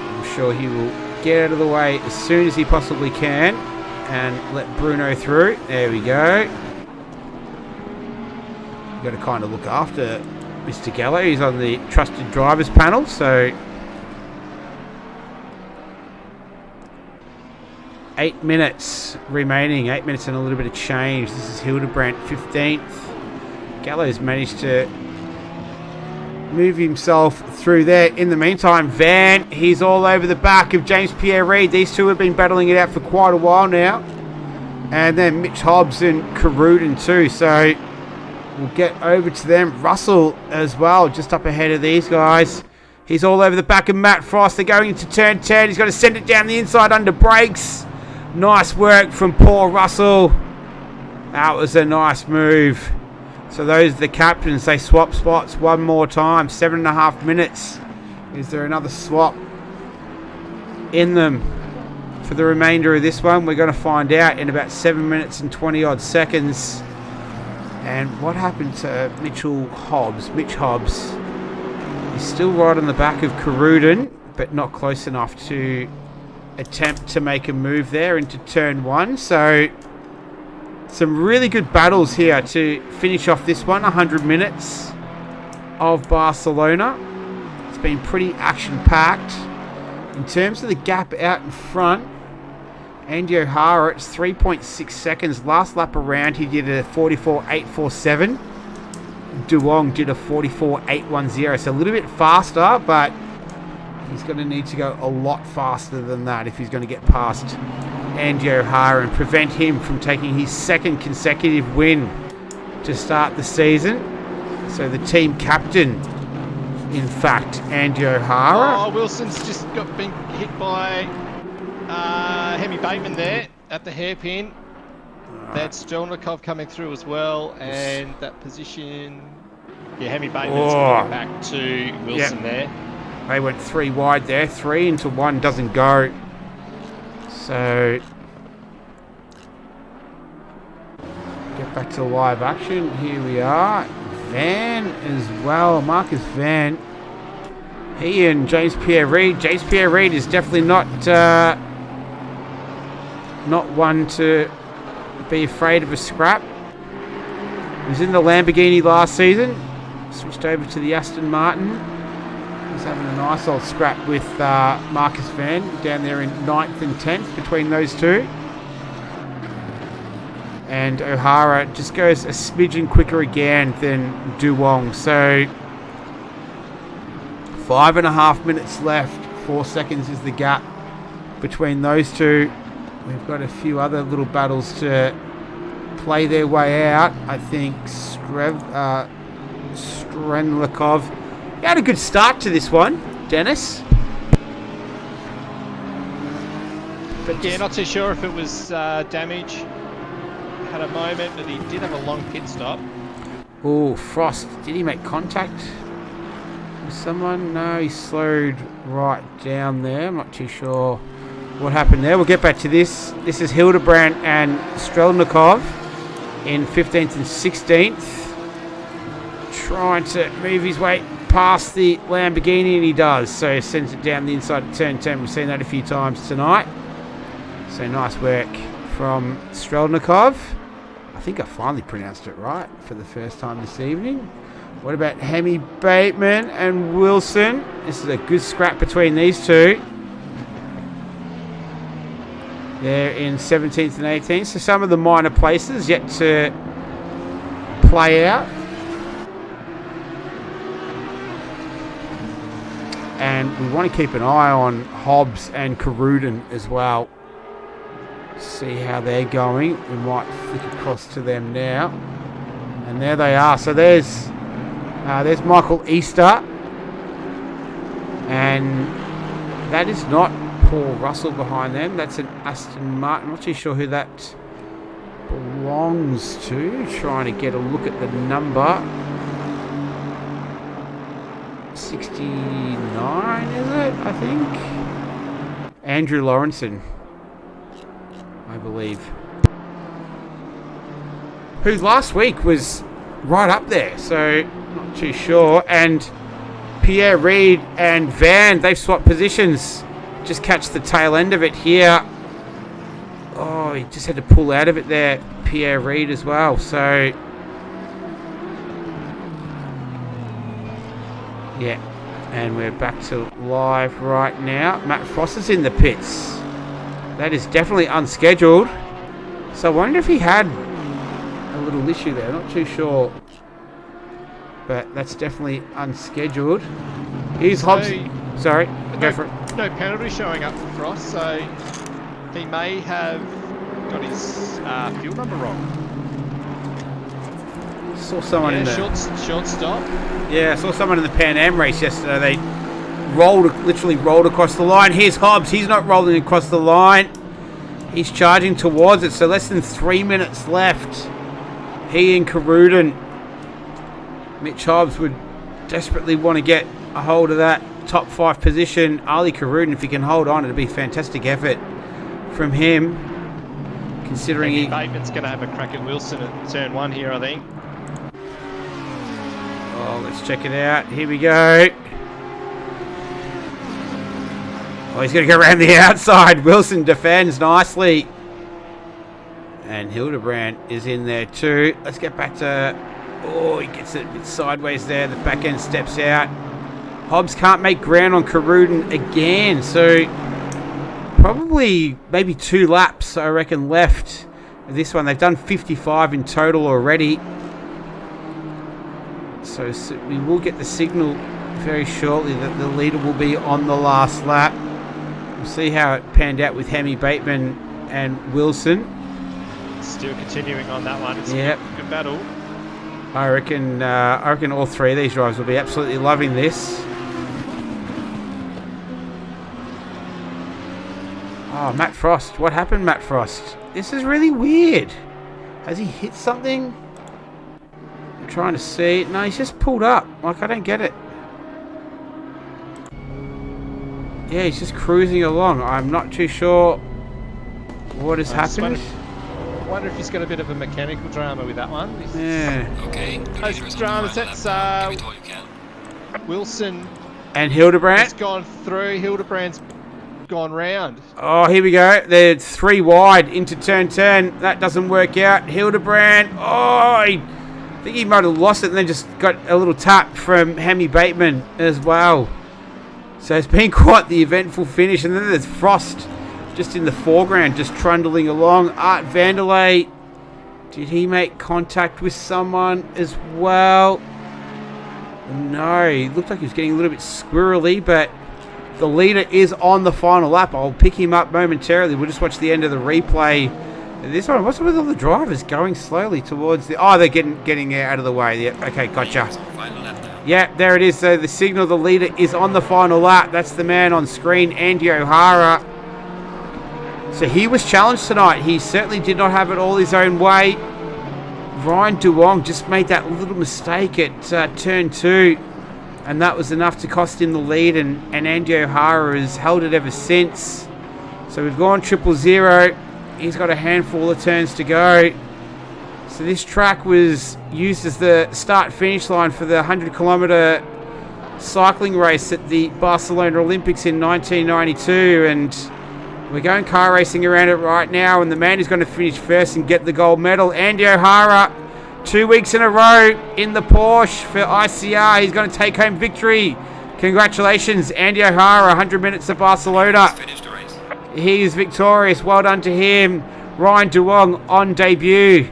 I'm sure he will get out of the way as soon as he possibly can and let Bruno through. There we go. You've got to kind of look after Mr. Gallo. He's on the trusted drivers panel, so 8 minutes remaining. 8 minutes and a little bit of change. This is Hildebrand 15th. Gallo's managed to move himself through there. In the meantime, Van, he's all over the back of James Pierre-Reid. These two have been battling it out for quite a while now. And then Mitch Hobbs and Corruden too. So we'll get over to them. Russell as well, just up ahead of these guys. He's all over the back of Matt Frost. They're going into turn 10. He's got to send it down the inside under brakes. Nice work from Paul Russell. That was a nice move. So those are the captains. They swap spots one more time. 7.5 minutes. Is there another swap in them for the remainder of this one? We're going to find out in about 7 minutes and 20 odd seconds. And what happened to Mitch Hobbs? He's still right on the back of Corruden, but not close enough to attempt to make a move there into turn 1. So some really good battles here to finish off this one. 100 minutes of Barcelona. It's been pretty action-packed. In terms of the gap out in front, Andy O'Hara, it's 3.6 seconds. Last lap around, he did a 44.847. Duong did a 44.810. So a little bit faster, but he's going to need to go a lot faster than that if he's going to get past Andy O'Hara and prevent him from taking his second consecutive win to start the season. So the team captain, in fact, Andy O'Hara. Oh, Wilson's just been hit by Hemi Bateman there at the hairpin. That's Jelnikov coming through as well, and that position. Yeah, Hemi Bateman's going back to Wilson there. They went 3 wide there. 3 into 1 doesn't go. So get back to live action. Here we are. Van as well. Marcus Van. He and James Pierre-Reid. James Pierre-Reid is definitely not one to be afraid of a scrap. He was in the Lamborghini last season. Switched over to the Aston Martin. He's having a nice old scrap with Marcus Van down there in 9th and 10th between those two. And O'Hara just goes a smidgen quicker again than Duong. So 5.5 minutes left. 4 seconds is the gap between those two. We've got a few other little battles to play their way out. I think Strenlikov. He had a good start to this one, Dennis. But yeah, not too sure if it was damage. Had a moment, but he did have a long pit stop. Oh, Frost. Did he make contact with someone? No, he slowed right down there. I'm not too sure what happened there. We'll get back to this. This is Hildebrand and Strelnikov in 15th and 16th. Trying to move his way past the Lamborghini, and he does. So he sends it down the inside of turn 10. We've seen that a few times tonight. So nice work from Strelnikov. I think I finally pronounced it right for the first time this evening. What about Hemi Bateman and Wilson? This is a good scrap between these two. They're in 17th and 18th. So some of the minor places yet to play out. And we want to keep an eye on Hobbs and Karudin as well. See how they're going. We might flick across to them now. And there they are. So there's Michael Easter. And that is not Paul Russell behind them. That's an Aston Martin. I'm not too sure who that belongs to. Trying to get a look at the number. 69, is it? I think. Andrew Lawrenson, I believe. Who last week was right up there, so not too sure. And Pierre-Reid and Van, they've swapped positions. Just catch the tail end of it here. Oh, he just had to pull out of it there, Pierre-Reid as well. So yeah, and we're back to live right now. Matt Frost is in the pits. That is definitely unscheduled. So I wonder if he had a little issue there. Not too sure. But that's definitely unscheduled. Here's Hobbs. Sorry, go for it. No penalty showing up for Frost, so he may have got his fuel number wrong. Saw someone in the short stop. Yeah, I saw someone in the Pan Am race yesterday. They literally rolled across the line. Here's Hobbs. He's not rolling across the line. He's charging towards it. So less than 3 minutes left. He and Karudin. Mitch Hobbs would desperately want to get a hold of that top 5 position. Ali Karudin, if he can hold on, it'd be a fantastic effort from him. Considering Bateman's going to have a crack at Wilson at turn 1 here, I think. Oh, let's check it out. Here we go. Oh, he's going to go around the outside. Wilson defends nicely. And Hildebrand is in there too. Let's get back to... Oh, he gets it a bit sideways there. The back end steps out. Hobbs can't make ground on Karudin again. So probably maybe 2 laps, I reckon, left of this one. They've done 55 in total already. So we will get the signal very shortly that the leader will be on the last lap. We'll see how it panned out with Hemi Bateman and Wilson. Still continuing on that one. It's a good battle. I reckon all 3 of these drivers will be absolutely loving this. Oh, Matt Frost. What happened, Matt Frost? This is really weird. Has he hit something? I'm trying to see. No, he's just pulled up. Like, I don't get it. Yeah, he's just cruising along. I'm not too sure what has happened. I wonder if he's got a bit of a mechanical drama with that one. Yeah. Okay. Those dramas, that's Wilson And Hildebrand has gone through. Hildebrand's gone round. Oh, here we go. They're 3 wide into turn 10. That doesn't work out. Hildebrand. Oh, I think he might have lost it and then just got a little tap from Hemi Bateman as well. So it's been quite the eventful finish. And then there's Frost just in the foreground, just trundling along. Art Vanderlei. Did he make contact with someone as well? No. He looked like he was getting a little bit squirrely, but the leader is on the final lap. I'll pick him up momentarily. We'll just watch the end of the replay. This one, what's with all the drivers going slowly towards the... Oh, they're getting out of the way. Yeah, okay, gotcha. Yeah, there it is. So the signal, the leader is on the final lap. That's the man on screen, Andy O'Hara. So he was challenged tonight. He certainly did not have it all his own way. Ryan Duong just made that little mistake at turn 2. And that was enough to cost him the lead. And Andy O'Hara has held it ever since. So we've gone 000. He's got a handful of turns to go. So this track was used as the start-finish line for the 100-kilometre cycling race at the Barcelona Olympics in 1992. And we're going car racing around it right now. And the man who's going to finish first and get the gold medal, Andy O'Hara, 2 weeks in a row in the Porsche for ICR. He's going to take home victory. Congratulations, Andy O'Hara, 100 minutes at Barcelona. He is victorious. Well done to him. Ryan Duong on debut.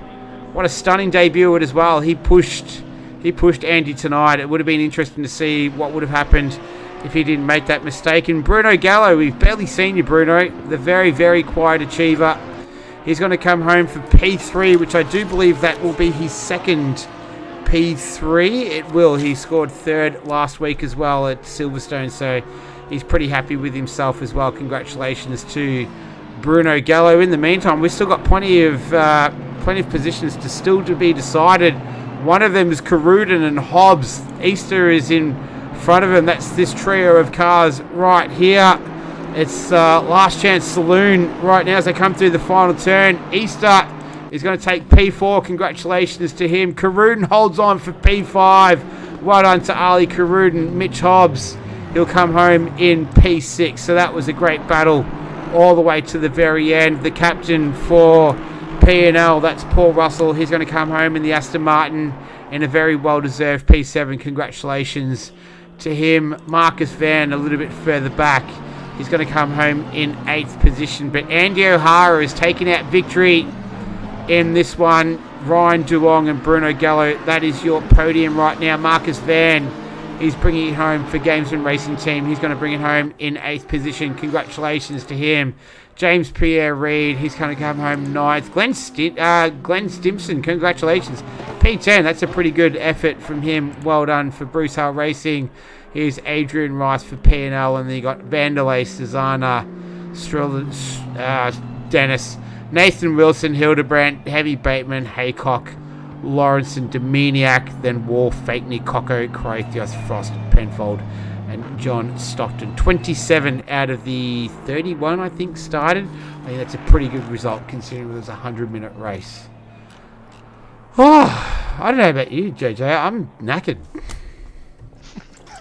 What a stunning debut as well. He pushed Andy tonight. It would have been interesting to see what would have happened if he didn't make that mistake. And Bruno Gallo, we've barely seen you, Bruno. The very, very quiet achiever. He's going to come home for P3, which I do believe that will be his second P3. It will. He scored 3rd last week as well at Silverstone, so he's pretty happy with himself as well. Congratulations to Bruno Gallo. In the meantime, we've still got plenty of positions to be decided. One of them is Caruden and Hobbs. Easter is in front of him. That's this trio of cars right here. It's Last Chance Saloon right now as they come through the final turn. Easter is going to take P4. Congratulations to him. Caruden holds on for P5. Well done to Ali Caruden. Mitch Hobbs, he'll come home in P6. So that was a great battle all the way to the very end. The captain for P&L, that's Paul Russell. He's going to come home in the Aston Martin in a very well-deserved P7. Congratulations to him. Marcus Van a little bit further back. He's going to come home in 8th position. But Andy O'Hara is taking out victory in this one. Ryan Duong and Bruno Gallo, that is your podium right now. Marcus Van, he's bringing it home for Gamesman Racing Team. He's going to bring it home in 8th position. Congratulations to him. James Pierre Reid, he's going to come home 9th. Glenn Stimson, congratulations. P10, that's a pretty good effort from him. Well done for Bruce Hull Racing. Here's Adrian Rice for P&L, and then you got Vanderlei, Susanna, Dennis, Nathan Wilson, Hildebrand, Heavy Bateman, Haycock, Lawrence and Dominiak, then Wolf, Fakeney, Coco, Croathios, Frost, Penfold, and John Stockton. 27 out of the 31, I think, started. I think that's a pretty good result considering it was a 100-minute race. Oh, I don't know about you, JJ. I'm knackered.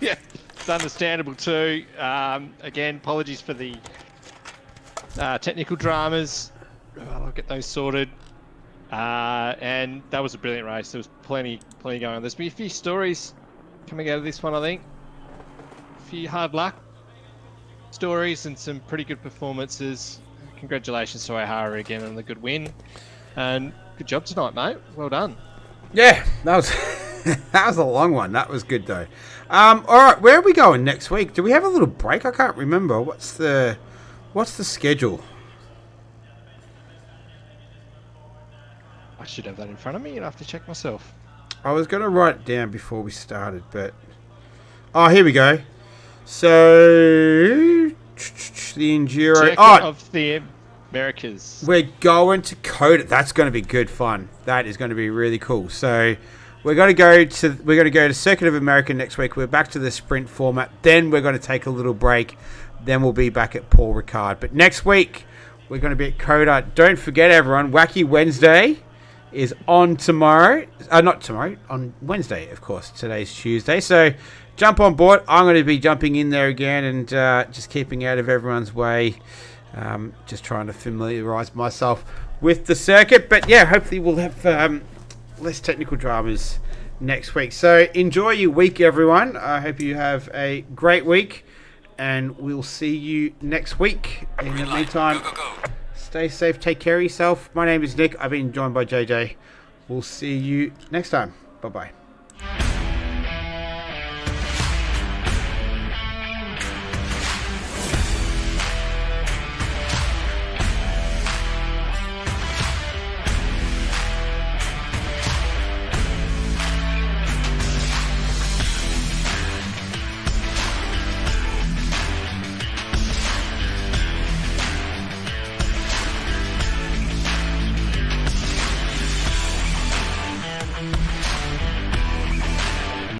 Yeah, it's understandable too. Again, apologies for the technical dramas. I'll get those sorted. And that was a brilliant race. There was plenty going on. There's been a few stories coming out of this one, I think. A few hard luck. stories and some pretty good performances. Congratulations to O'Hara again on the good win. And good job tonight, mate. Well done. Yeah, that was that was a long one. That was good though. All right, where are we going next week? Do we have a little break? I can't remember. What's the schedule? I should have that in front of me. I'd have to check myself. I was going to write it down before we started, but here we go. So the enduro of the Americas. We're going to Coda. That's going to be good fun. That is going to be really cool. So we're going to go to Circuit of America next week. We're back to the sprint format. Then we're going to take a little break. Then we'll be back at Paul Ricard. But next week we're going to be at Coda. Don't forget, everyone. Wacky Wednesday is on tomorrow. Not tomorrow. On Wednesday, of course. Today's Tuesday. So jump on board. I'm going to be jumping in there again and just keeping out of everyone's way. Just trying to familiarise myself with the circuit. But yeah, hopefully we'll have less technical dramas next week. So enjoy your week, everyone. I hope you have a great week. And we'll see you next week. In the meantime, stay safe. Take care of yourself. My name is Nick. I've been joined by JJ. We'll see you next time. Bye-bye.